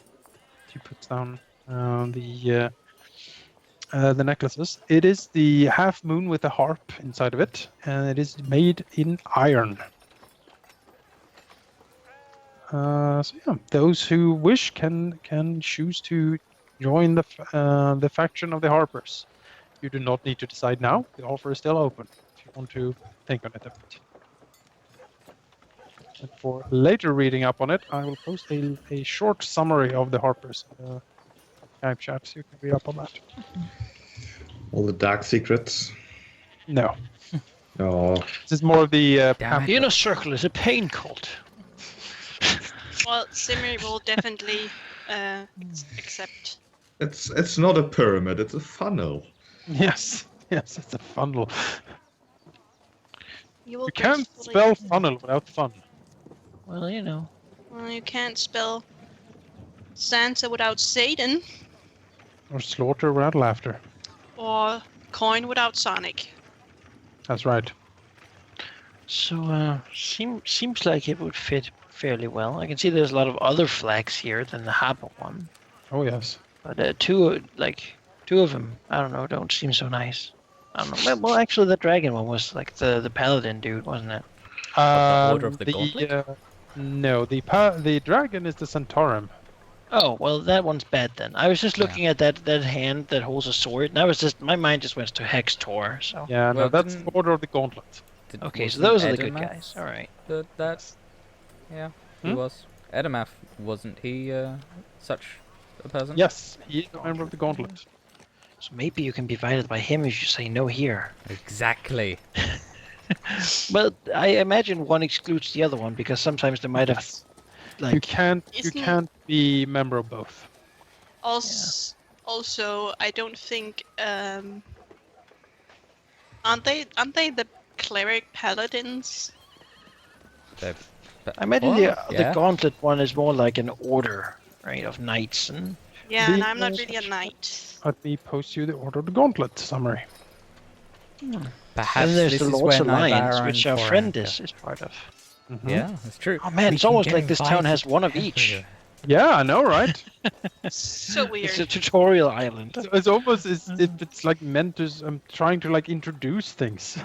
She puts down the necklaces. It is the half moon with a harp inside of it, and it is made in iron. So yeah, those who wish can choose to join the faction of the Harpers. You do not need to decide now. The offer is still open if you want to think on it a bit. And for later reading up on it, I will post a short summary of the Harpers in the Skype chat, so you can read up on that. All the dark secrets. No, Oh, this is more of the Damn it. The pamphlet. inner circle is a pain cult. Well, Simri will definitely accept. it's not a pyramid. It's a funnel. Yes, it's a funnel. You will You can't gracefully- spell funnel without fun. Well, you know. Well, you can't spell Sansa without Satan, Or slaughter without laughter. or coin without Sonic. That's right. So, seems like it would fit fairly well. I can see there's a lot of other flags here than the Harper one, Oh yes. but two of them, I don't know, don't seem so nice. I don't know. Well, actually, the dragon one was like the paladin dude, wasn't it? Order of the Gauntlet? No, the dragon is the Centaurum. Oh, well, that one's bad then. I was just looking at that hand that holds a sword, and I was just my mind just went to Hex Tor. So Yeah, no, Well, that's didn't- Order of the Gauntlet. okay, so wasn't those are the good Edomath guys. All right. That's yeah, he Hmm? was. Edomath, wasn't he such a person? Yes, he is a member of the Gauntlet. So maybe you can be invited by him if you say no here. Exactly. Well, I imagine one excludes the other one because sometimes they might have You like Isn't- can't be member of both. Also, I don't think aren't they the cleric paladins? I imagine Well, the yeah. gauntlet one is more like an order, right, of knights and Yeah, The- and I'm not really a knight. Let me post you the Order of the Gauntlet summary. Perhaps and there's this the is Lord's where Alliance, Nyvarin which our for friend Anchor. is part of. Mhm. Yeah, that's true. Oh man, We it's can almost get like this town invited has one of each. everywhere. Yeah, I know, right? So weird. It's a tutorial island. It's almost as if it's like meant to. I'm trying to like introduce things.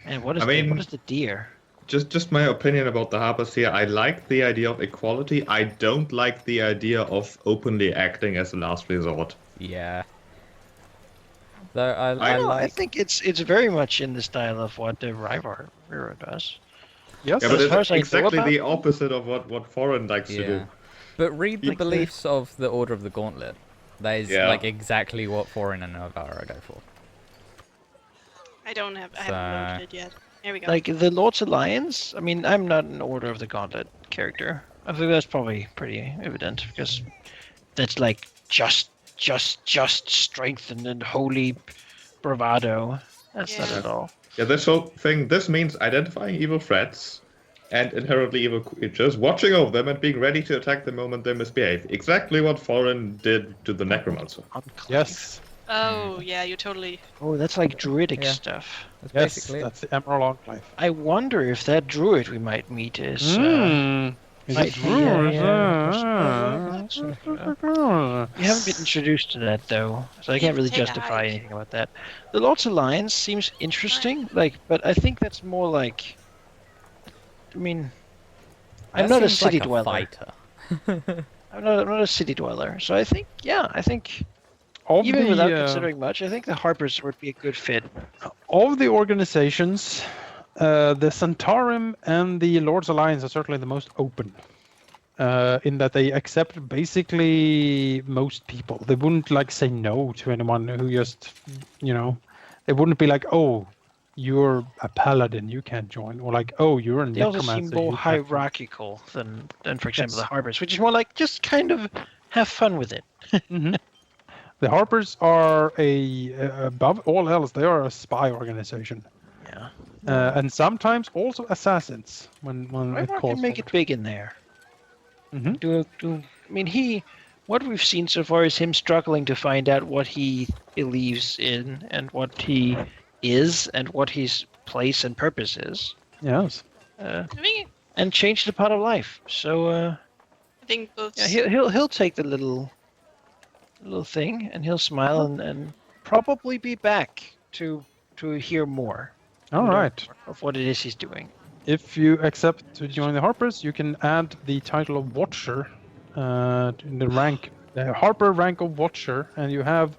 And what is I mean- what is the deer? Just my opinion about the harpers here. I like the idea of equality. I don't like the idea of openly acting as a last resort. Yeah. Though I I- I like. think it's very much in the style of what the Ryvar does. Yes. Yeah, but As far it's as I know exactly about the them- opposite of what Foreign likes to Yeah. do. But read the Like, beliefs of the Order of the Gauntlet. That is Yeah. like exactly what Foreign and Novara go for. I don't have. I So- haven't loaded it yet. Here we go. Like the Lord's Alliance. I mean, I'm not an Order of the Gauntlet character. I think that's probably pretty evident because that's like just strength and holy bravado. That's not Yeah. at all. Yeah, this whole thing, this means identifying evil threats and inherently evil creatures, watching over them and being ready to attack the moment they misbehave. Exactly what Foreign did to the Necromancer. Enclave. Yes. Oh yeah, you totally. Oh, that's like druidic Yeah. stuff. That's Yes. basically it. That's the Emerald Enclave. I wonder if that druid we might meet is. Is might it be, true? We haven't been introduced to that though, so I can't really Take a justify hike. anything about that. The Lord's Alliance seems interesting, like, but I think that's more like. I mean, I'm That not a seems city like dweller. Fighter. I'm not a city dweller, so I think, I think Of even the, without considering much, I think the Harpers would be a good fit. of the organizations, the Centaurum and the Lord's Alliance are certainly the most open. In that they accept basically most people. They wouldn't like say no to anyone who just, they wouldn't be like, oh, you're a paladin, you can't join, or like, oh, you're a They also necromancer. seem more you can't join. hierarchical than for example, Yes. the Harpers, which is more like just kind of have fun with it. Mhm. The Harpers are above all else, they are a spy organization, Yeah. and sometimes also assassins when it Ryvar calls can make for it big in there. Mhm. I mean, what we've seen so far is him struggling to find out what he believes in and what he is and what his place and purpose is, Yes. I think. and change the part of life. So I think both. yeah, he'll take the little thing and he'll smile and probably be back to hear more. All right. Of what it is he's doing. If you accept to join the Harpers, you can add the title of Watcher in the rank, the Harper rank of Watcher, and you have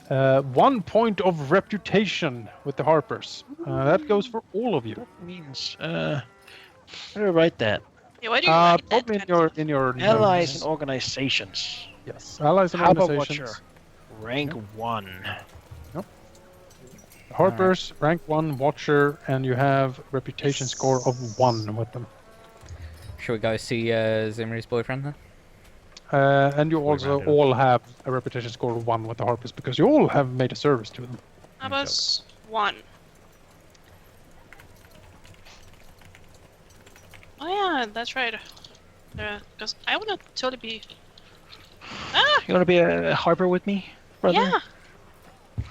1 point of reputation with the Harpers. That goes for all of you. That means how do I write that? Yeah, why do you write that Probably in kind your Allies notes. and organizations. Yes, allies and Harper organizations. Watcher, rank 1. Harpers rank 1 Watcher, and you have reputation score of 1 with them. Should we go see Zimri's boyfriend then? And you also rounded up. all have a reputation score of 1 with the Harpers because you all have made a service to them. How about 1? Oh yeah, that's right. Because I wanna totally be. Ah, You want to be a Harper with me, brother? yeah.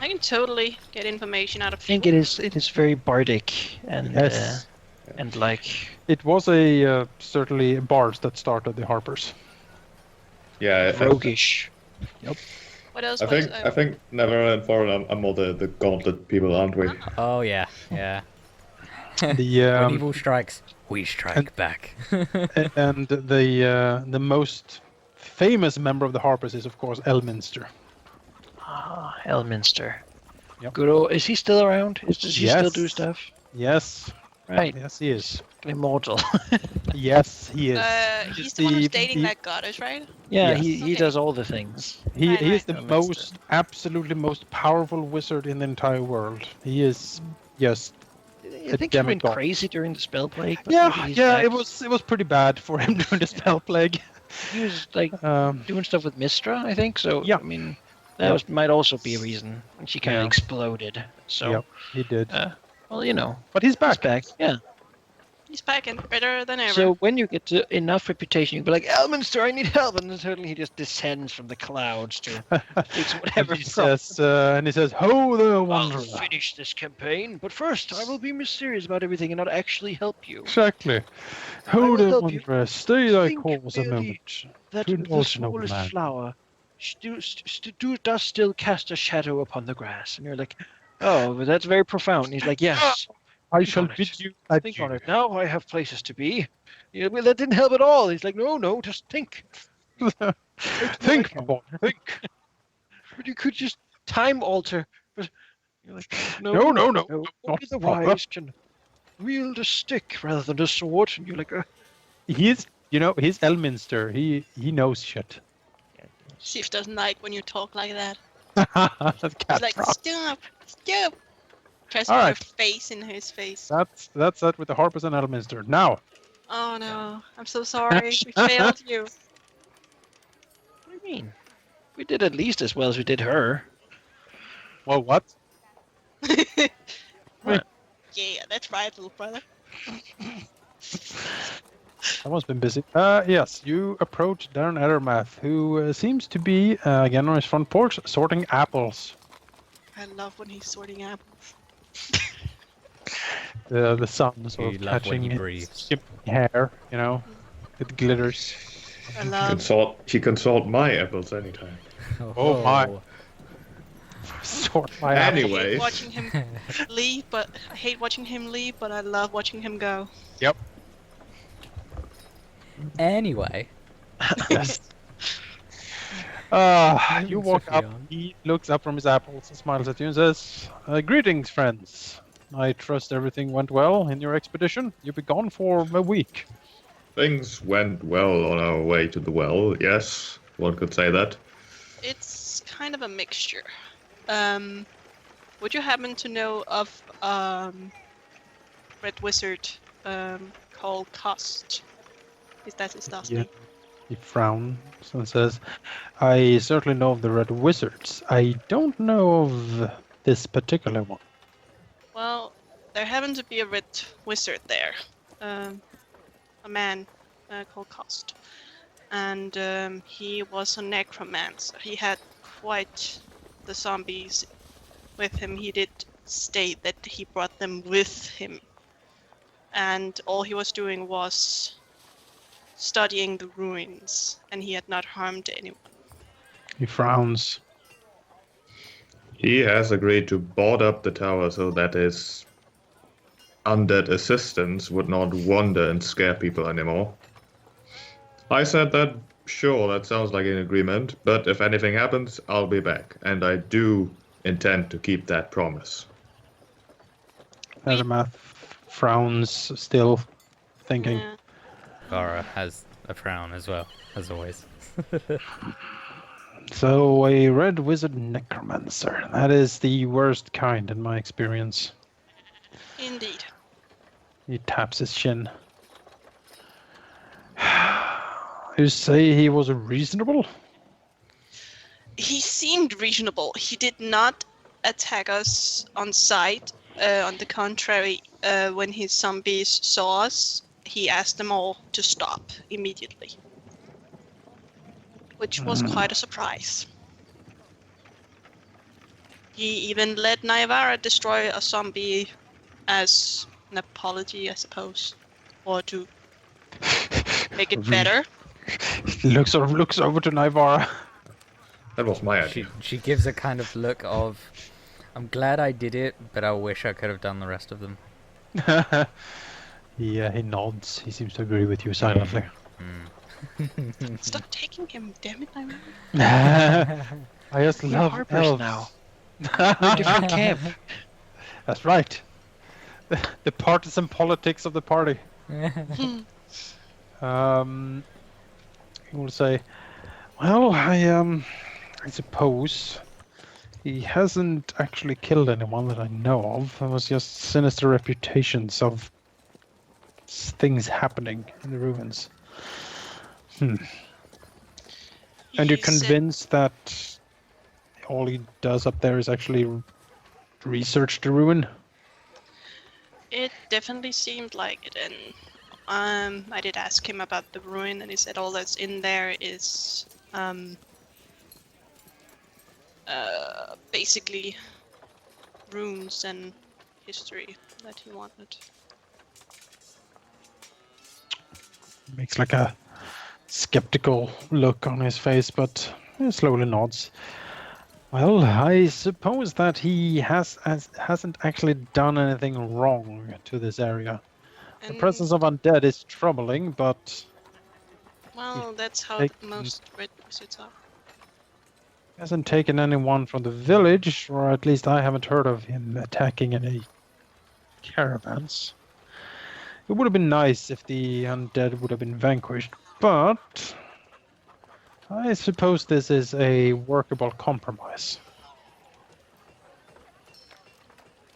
I can totally get information out of I think people. it is very bardic and Yes. and like It was certainly Bards that started the Harpers. Yeah, roguish. What else? I was, think Never and Foreign are more the gauntlet people, aren't we? Oh yeah, yeah. The When evil strikes, we strike and- back. and the most famous member of the Harpers is of course Elminster. Ah, Elminster. Yep. Good old. Is he still around? Does he still do Yes. stuff? Yes, Right. yes he is. Immortal. Yes he is. he's the one who's dating that goddess, right? Yeah, Yes. he Okay. Uh, does all the things. He Right, is the right. most, absolutely most powerful wizard in the entire world. He is just I think he went demigod. crazy during the spell plague. but yeah, maybe he's yeah. back. It was pretty bad for him during the spell plague. He was like Um, doing stuff with Mistra, I think. So Yeah. I mean, that Yeah. might also be a reason. And she kind of Yeah. exploded. So Yep, he did. well, you know, But he's he's back. back. Yeah. He's packing better than ever. So when you get to enough reputation, you can be like, Elminster, I need help, and then suddenly he just descends from the clouds to fix whatever and he problem. says, "Ho there, I'll wanderer." finish this campaign, but first I will be mysterious about everything and not actually help you. Exactly. I Ho will there, help you. wanderer. Stay thy Think course a merely moment. That To the indulge an old smallest man. flower does still cast a shadow upon the grass. And you're like, oh, but that's very profound. And he's like, yes. I think shall on it. bid you Think on adieu. it. Now I have places to be. Yeah, well, that didn't help at all. He's like, no, just think. Think, my boy, think. But you could just time alter. But you're like, No, only not the proper. wise can wield a stick rather than a sword. And you're like, He's Elminster. He knows shit. Sif doesn't like when you talk like that. That He's cat like, frog. stop. Tries to All put right. her face in his face. That's that with the Harpers and Elminster. Now, Oh no, I'm so sorry. We failed you. what do you mean? We did at least as well as we did her. well, what? What? Yeah, that's right, little brother. Someone's been busy. Yes, you approach Darren Ettermath, who seems to be again on his front porch sorting apples. I love when he's sorting apples. The sun sort You of love when he catching breathes. his hair, it glitters. I He love. can sort my apples anytime. Oh, my. Sort my apples. Anyway. I hate watching him leave, but I love watching him go. Yep. Anyway, Yes. You Moving walk swiftly up. on. He looks up from his apples, smiles at you, and says, "Greetings, friends. I trust everything went well in your expedition. You'll be gone for a week." Things went well on our way to the well, yes, one could say that. It's kind of a mixture. Would you happen to know of Red Wizard called Cost? Is that his last Yeah. name? He frowns and says, "I certainly know of the Red Wizards. I don't know of this particular one." Well, there happened to be a Red Wizard there. A man called Cost. And he was a necromancer. He had quite the zombies with him. He did state that he brought them with him. And all he was doing was studying the ruins, and he had not harmed anyone. He frowns. He has agreed to board up the tower so that his undead assistants would not wander and scare people anymore. I said that, sure, that sounds like an agreement, but if anything happens, I'll be back, and I do intend to keep that promise. Ettermath frowns, still thinking. Yeah. Vara has a frown as well, as always. So, a Red Wizard necromancer. That is the worst kind in my experience. Indeed. He taps his chin. You say he was reasonable? He seemed reasonable. He did not attack us on sight. On the contrary, when his zombies saw us, he asked them all to stop immediately. Which was quite a surprise. He even let Naivara destroy a zombie as an apology, I suppose. Or to make it better. He looks over to Naivara. That was my idea. She gives a kind of look of, I'm glad I did it, but I wish I could have done the rest of them. Yeah, he nods. He seems to agree with you silently. Stop taking him, damn it, Naivara. I just We're love Harpers elves. now. We're a different camp. That's right. The partisan politics of the party. He will say, "Well, I suppose he hasn't actually killed anyone that I know of. It was just sinister reputations of things happening in the ruins." And you're He said- convinced that all he does up there is actually research the ruin? It definitely seemed like it, and I did ask him about the ruin, and he said all that's in there is basically runes and history that he wanted. Makes like a skeptical look on his face, but he slowly nods. Well, I suppose that he hasn't actually done anything wrong to this area. The And presence of undead is troubling, but well, that's how take- most red wizards are. he hasn't taken anyone from the village, or at least I haven't heard of him attacking any caravans. It would have been nice if the undead would have been vanquished, but I suppose this is a workable compromise.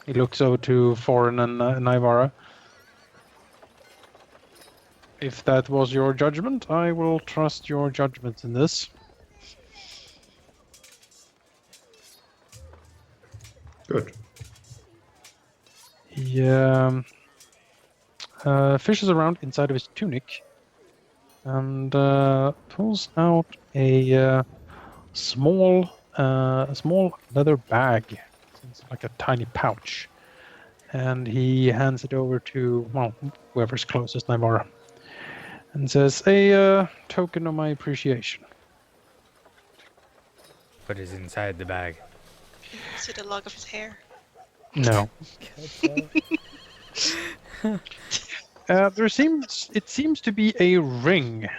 He looks over to Foreign and Naivara. If that was your judgment, I will trust your judgment in this. Good. He fishes around inside of his tunic and pulls out a small leather bag. It's like a tiny pouch. And he hands it over to, well, whoever's closest, Naivara. And says, a token of my appreciation. What is inside the bag? Is it a lock of his hair? No. It seems to be a ring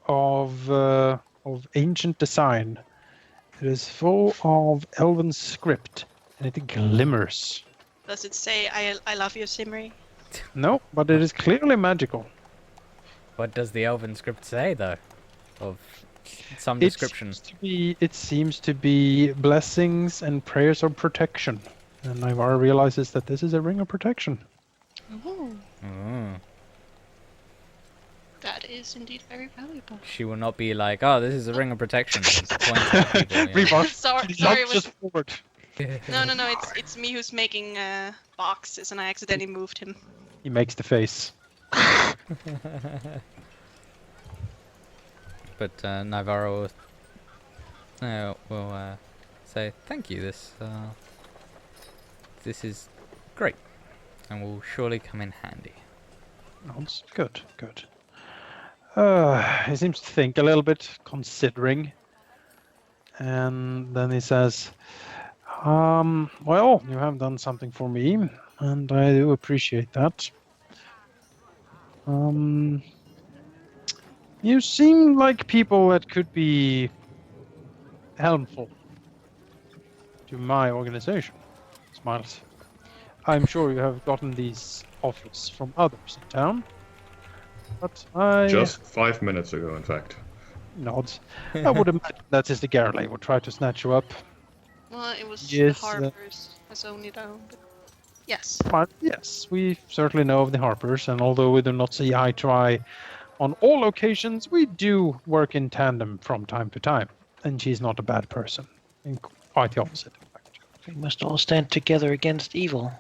of ancient design. It is full of elven script, and it glimmers. Does it say I love you, Simri? No, but it is clearly magical. What does the elven script say, though? Of some description. It seems to be blessings and prayers of protection. And Naivara realizes that this is a ring of protection. Oh, Mm. that is indeed very valuable. She will not be like, oh, this is a ring of protection. And point at people, you know. Reebok Sorry, lunges forward. No, it's me who's making boxes, and I accidentally moved him. He makes the face. But Navarro will say, thank you, this is great, and will surely come in handy. Nods. Good. He seems to think a little bit, considering. And then he says, well, you have done something for me, and I do appreciate that. You seem like people that could be helpful to my organization. Smiles. I'm sure you have gotten these offers from others in town, but I Just 5 minutes ago, in fact. nods. I would imagine that Sister Garley would try to snatch you up. Well, it was Yes, the Harpers, as only though. But yes. But yes, we certainly know of the Harpers, and although we do not see eye to eye on all occasions, we do work in tandem from time to time. And she's not a bad person. And quite the opposite, in fact. We must all stand together against evil.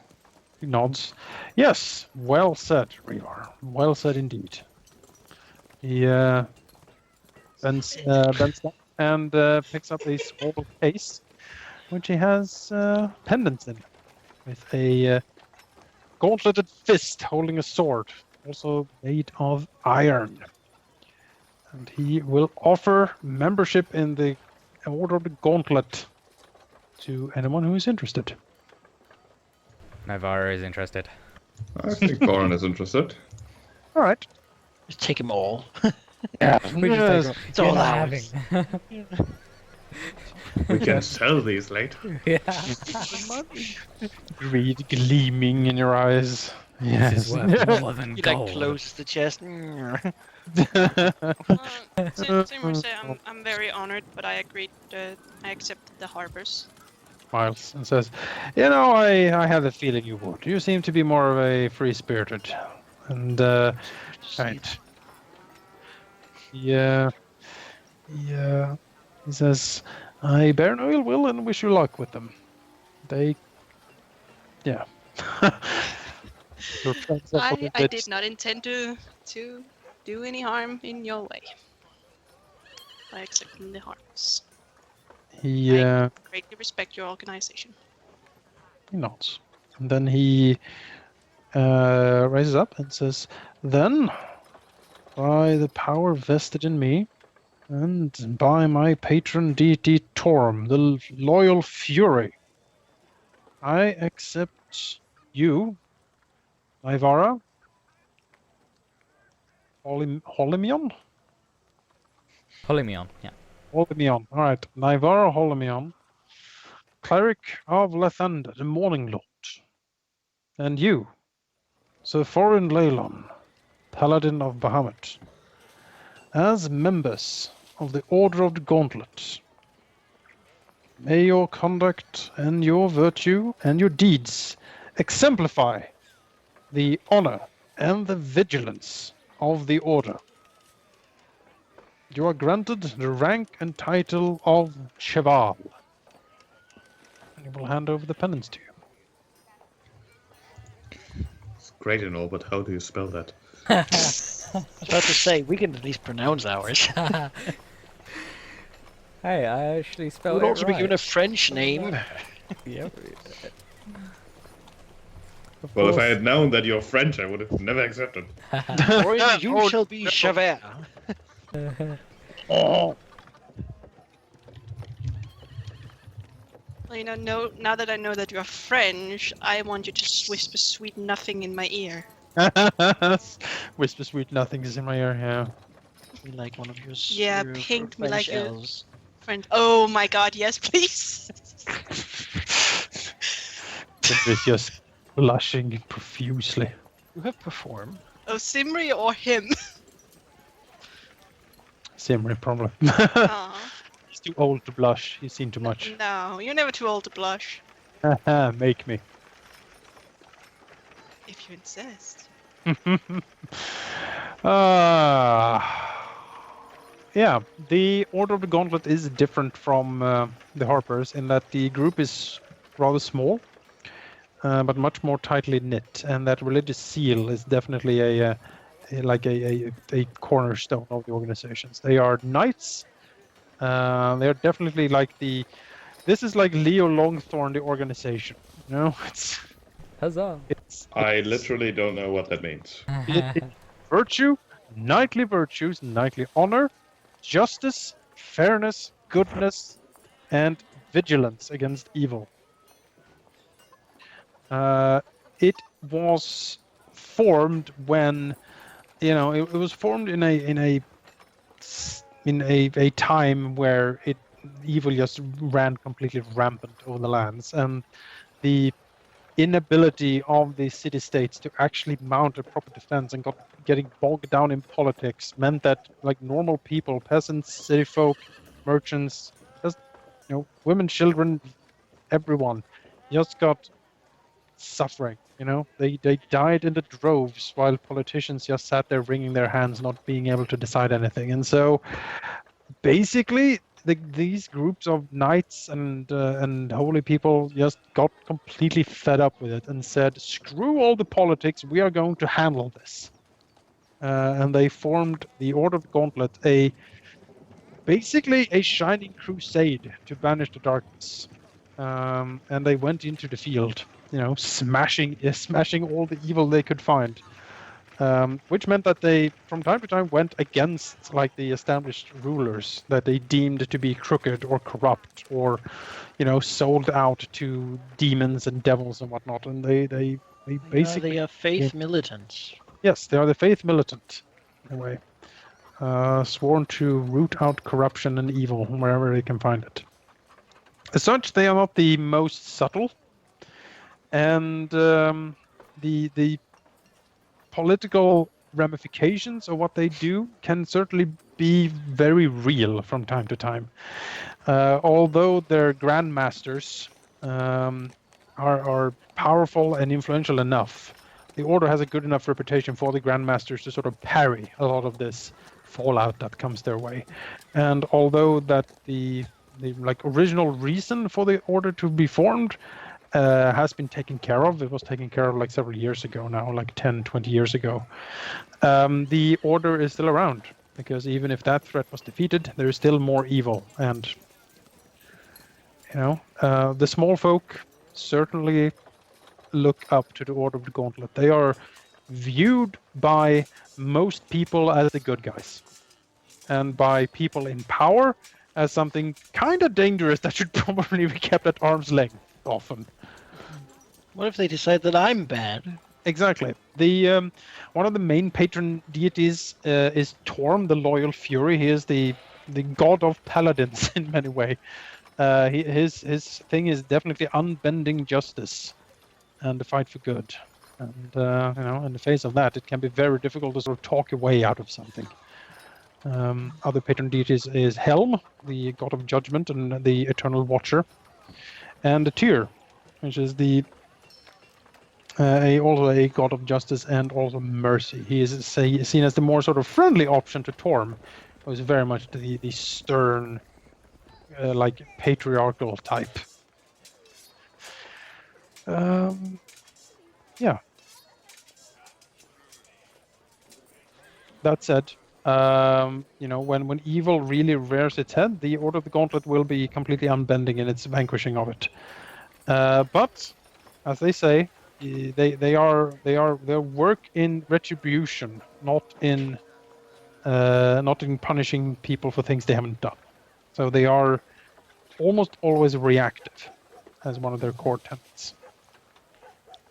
He nods. Yes, well said, Revar. Well said indeed. He bends down and picks up a small case, which he has pendants in, with a gauntleted fist holding a sword, also made of iron. And he will offer membership in the Order of the Gauntlet to anyone who is interested. Navarro is interested. I think Goran is interested. All right. Just take them all. Yeah, Yes. It's all ours. We can sell these later. Yeah. Greed gleaming in your eyes. This Yes. is worth more than He gold. like closes the chest. Simri say I'm very honored, but I agreed. I accepted the Harpers. Smiles and says, "You know, I have the feeling you would. You seem to be more of a free-spirited, and right. Yeah. He says, I bear no ill will and wish you luck with them. They, yeah. Your friends have I forbid. did not intend to do any harm in your way by accepting the harms. He Greatly respect your organization. nods. And then he raises up and says, "Then, by the power vested in me, and by my patron deity Torm, the loyal Fury, I accept you, Ivara, Holimion? Polymion, yeah. Holimion. All right, Nivara Holimion, cleric of Lathander, the Morning Lord. And you, Sir Foreign Leylon, Paladin of Bahamut, as members of the Order of the Gauntlet, may your conduct and your virtue and your deeds exemplify the honor and the vigilance of the Order. You are granted the rank and title of Cheval. And he will hand over the penance to you. It's great and all, but how do you spell that? I was about to say, we can at least pronounce ours. Hey, I actually It spelled would it also be given a right. French name. Yep. Of Well, if I course. had known that you're French, I would have never accepted. Or you Oh, shall be no. Javert. Oh, Well, now that I know that you're French, I want you to whisper sweet nothing in my ear. whisper sweet nothings in my ear. Yeah. Be like one of your Yeah, your paint me French like you. elves. Friend. Oh my god, yes, please. Sindri's just blushing profusely. You have performed. Oh, Simri or him? Simri, probably. Aw. He's too old to blush. He's seen too much. No, you're never too old to blush. Make me. If you insist. Yeah, the Order of the Gauntlet is different from the Harpers in that the group is rather small, but much more tightly knit, and that religious seal is definitely a cornerstone of the organizations. They are knights. They are definitely like the. This is like Leo Longthorn, the organization. You know, Huzzah. I literally don't know what that means. it's virtue, knightly virtues, knightly honor, justice, fairness, goodness, and vigilance against evil. It was formed when, it was formed in a time where evil just ran completely rampant over the lands, and the inability of the city-states to actually mount a proper defense and getting bogged down in politics meant that like normal people, peasants, city folk, merchants, just women, children, everyone just got suffering. They died in the droves while politicians just sat there wringing their hands, not being able to decide anything. And so basically these groups of knights and holy people just got completely fed up with it and said, screw all the politics, we are going to handle this. And they formed the Order of the Gauntlet, basically a shining crusade to banish the darkness. And they went into the field, smashing all the evil they could find. Which meant that they, from time to time, went against like the established rulers that they deemed to be crooked or corrupt or, sold out to demons and devils and whatnot. And they basically They are faith militants. Yes, they are the faith militant, in a way, sworn to root out corruption and evil wherever they can find it. As such, they are not the most subtle, and the political ramifications of what they do can certainly be very real from time to time. Although their grandmasters are powerful and influential enough, the Order has a good enough reputation for the grandmasters to sort of parry a lot of this fallout that comes their way. And although that the original reason for the Order to be formed has been taken care of. It was taken care of like several years ago now, like 10, 20 years ago. The Order is still around, because even if that threat was defeated, there is still more evil. And, the small folk certainly look up to the Order of the Gauntlet. They are viewed by most people as the good guys, and by people in power as something kind of dangerous that should probably be kept at arm's length often. What if they decide that I'm bad? Exactly. The one of the main patron deities is Torm, the Loyal Fury. He is the god of paladins in many ways. His thing is definitely unbending justice and the fight for good. And in the face of that, it can be very difficult to sort of talk your way out of something. Other patron deities is Helm, the god of judgment and the eternal watcher, and the Tyr, which is also a god of justice and also mercy. He is seen as the more sort of friendly option to Torm, who is very much the stern, like patriarchal type. Yeah. That said, when evil really rears its head, the Order of the Gauntlet will be completely unbending in its vanquishing of it. But, as they say, they work in retribution, not in punishing people for things they haven't done. So they are almost always reactive as one of their core tenets.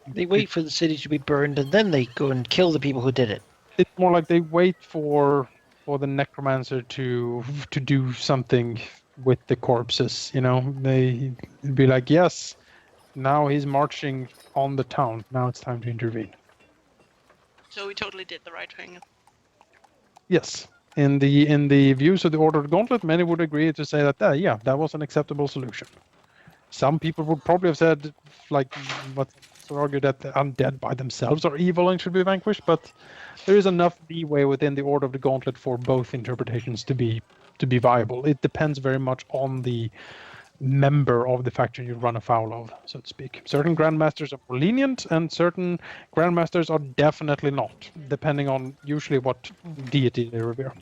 They wait for the city to be burned and then they go and kill the people who did it. It's more like they wait for the necromancer to do something with the corpses. They'd be like, yes, now he's marching on the town. Now it's time to intervene. So we totally did the right thing. Yes. In the views of the Order of the Gauntlet, many would agree to say that, that was an acceptable solution. Some people would probably have said, to argue that the undead by themselves are evil and should be vanquished, but there is enough leeway within the Order of the Gauntlet for both interpretations to be viable. It depends very much on the member of the faction you run afoul of, so to speak. Certain grandmasters are more lenient, and certain grandmasters are definitely not, depending on usually what deity they revere.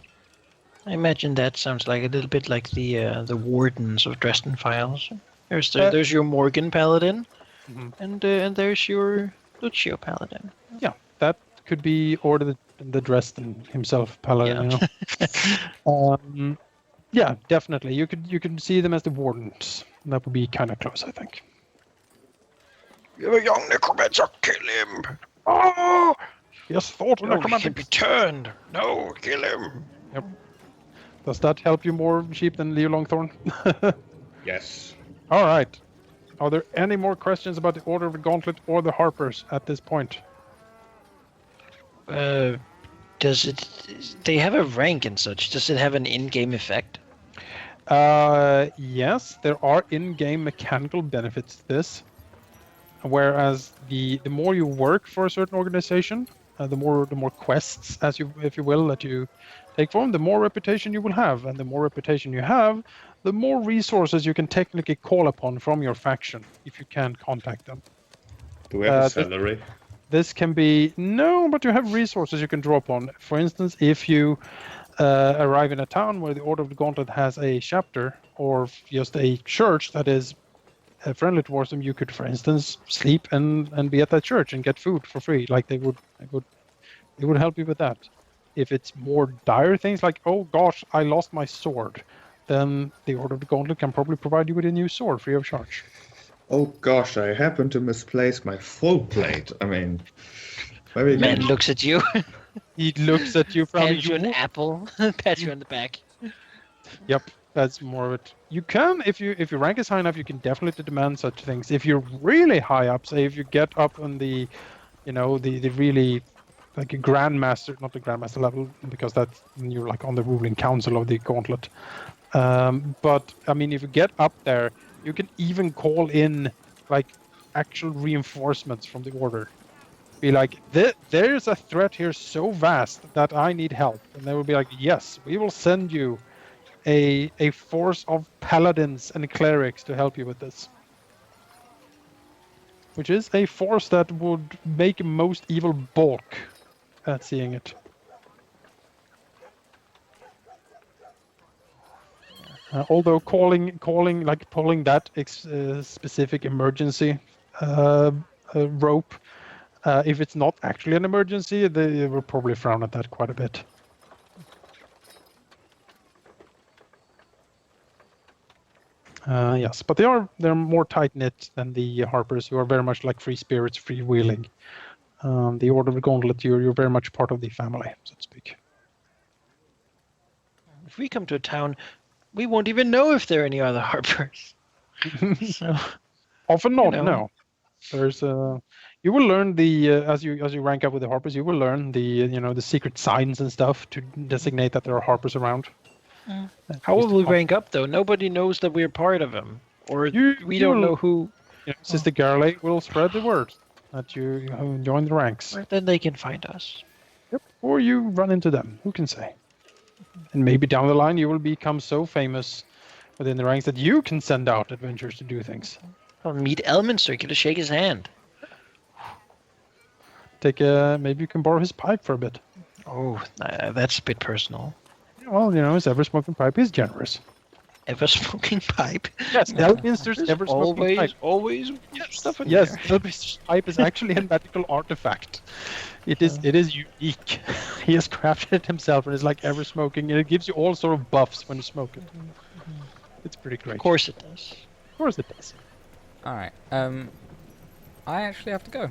I imagine that sounds like a little bit like the wardens of Dresden Files. There's your Morgan Paladin, and there's your Lucio Paladin. Yeah, that could be, or the Dresden himself Paladin. Yeah. Yeah, definitely. You could see them as the wardens. That would be kind of close, I think. You have a young necromancer, kill him! Oh, yes, thought No, he necromantic. can be turned. No, kill him. Yep. Does that help you more, Sheep, than Leo Longthorn? Yes. All right. Are there any more questions about the Order of the Gauntlet or the Harpers at this point? Does it? They have a rank and such. Does it have an in-game effect? Yes, there are in-game mechanical benefits to this. Whereas the more you work for a certain organization, the more quests, if you will, that you take from, the more reputation you will have, and the more reputation you have, the more resources you can technically call upon from your faction if you can contact them. Do we have a salary? This can be no, but you have resources you can draw upon. For instance, if you arrive in a town where the Order of the Gauntlet has a chapter or just a church that is friendly towards them, you could, for instance, sleep and be at that church and get food for free. Like they would help you with that. If it's more dire things like, oh gosh, I lost my sword, then the Order of the Gauntlet can probably provide you with a new sword free of charge. Oh gosh, I happened to misplace my full plate. I mean, maybe Man looks at you, He looks at you from hands you an apple, pats you on the back. Yep, that's more of it. You can, if your rank is high enough, you can definitely demand such things. If you're really high up, say if you get up on the really like a grandmaster, not the grandmaster level, because that's when you're like on the ruling council of the Gauntlet. But I mean, if you get up there, you can even call in like actual reinforcements from the Order. Be like, there's a threat here so vast that I need help, and they will be like, yes, we will send you a force of paladins and clerics to help you with this. which is a force that would make most evil balk at seeing it. Although calling pulling that specific emergency rope, if it's not actually an emergency, they will probably frown at that quite a bit. Yes, but they're more tight knit than the Harpers, who are very much like free spirits, freewheeling. The Order of the Gauntlet, you're very much part of the family, so to speak. If we come to a town, we won't even know if there are any other Harpers. So, Often not. know. No. There's you will learn the as you rank up with the Harpers, you will learn the the secret signs and stuff to designate that there are Harpers around. How will we rank up though? Nobody knows that we're part of them, or we don't know who. Sister Garley will spread the word that you join the ranks. Well, then they can find us. Yep. Or you run into them. Who can say? And maybe down the line you will become so famous within the ranks that you can send out adventurers to do things. I'll meet Elminster, get to shake his hand. Maybe you can borrow his pipe for a bit. Oh, that's a bit personal. Well, his ever-smoking pipe is generous. Ever-smoking pipe? Yes, Elminster's ever-smoking pipe. Always stuff in Yes, there. Elminster's pipe is actually a magical artifact. It is unique. He has crafted it himself, and it's like ever-smoking, and it gives you all sort of buffs when you smoke it. It's pretty great. Of course it does. Of course it does. All right. I actually have to go.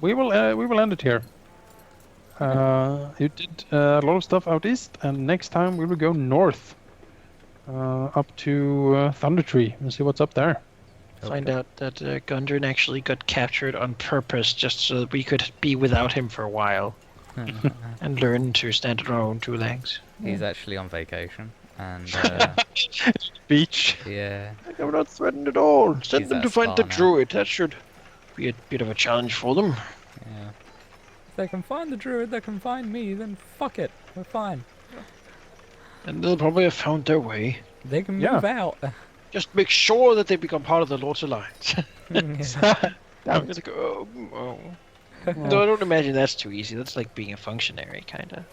We will end it here. You did a lot of stuff out east, and next time we will go north, up to Thunder Tree, and see what's up there. Find out that Gundren actually got captured on purpose just so that we could be without him for a while and learn to stand on our own two legs. He's actually on vacation, and Beach. yeah, I'm not threatened at all. Send He's them at to find the spa now. druid. That should be a bit of a challenge for them. yeah. If they can find the druid, they can find me. Then fuck it, we're fine. And they'll probably have found their way. They can Yeah. move out. Just make sure that they become part of the Lord's Alliance. Yeah. I'm gonna go. Oh. No, I don't imagine that's too easy. That's like being a functionary, kind of.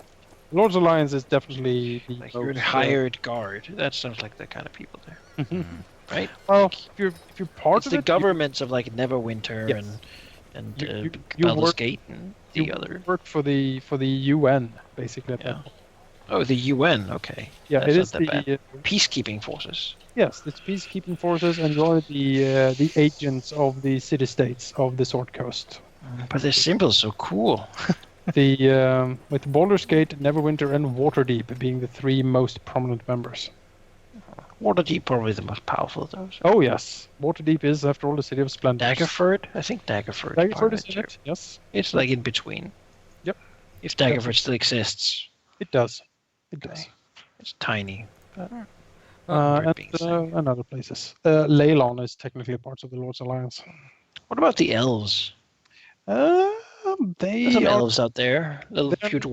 Lord's Alliance is definitely the Like you're a most, hired guard. That sounds like the kind of people there, right? Well, if you're part It's of the it, governments of like Neverwinter Yes. and You Baldur's work- Gate and you the other. work for the UN basically. Yeah. Oh, the UN. Okay. Yeah, That's it is not that the Peacekeeping forces. yes, it's peacekeeping forces, and you're the agents of the city-states of the Sword Coast. But their symbol's so cool. With Baldur's Gate, Neverwinter, and Waterdeep being the three most prominent members. Waterdeep probably the most powerful of those. Oh yes, Waterdeep is, after all, the city of splendor. Daggerford? I think Daggerford. Daggerford is in it. Yes, It's like in between. Yep. If Daggerford still exists. it does. It does. Okay. It's tiny. And being said. other places. Leylon is technically part of the Lord's Alliance. What about the elves? They There's some are elves out there. Little They're- few dwarves.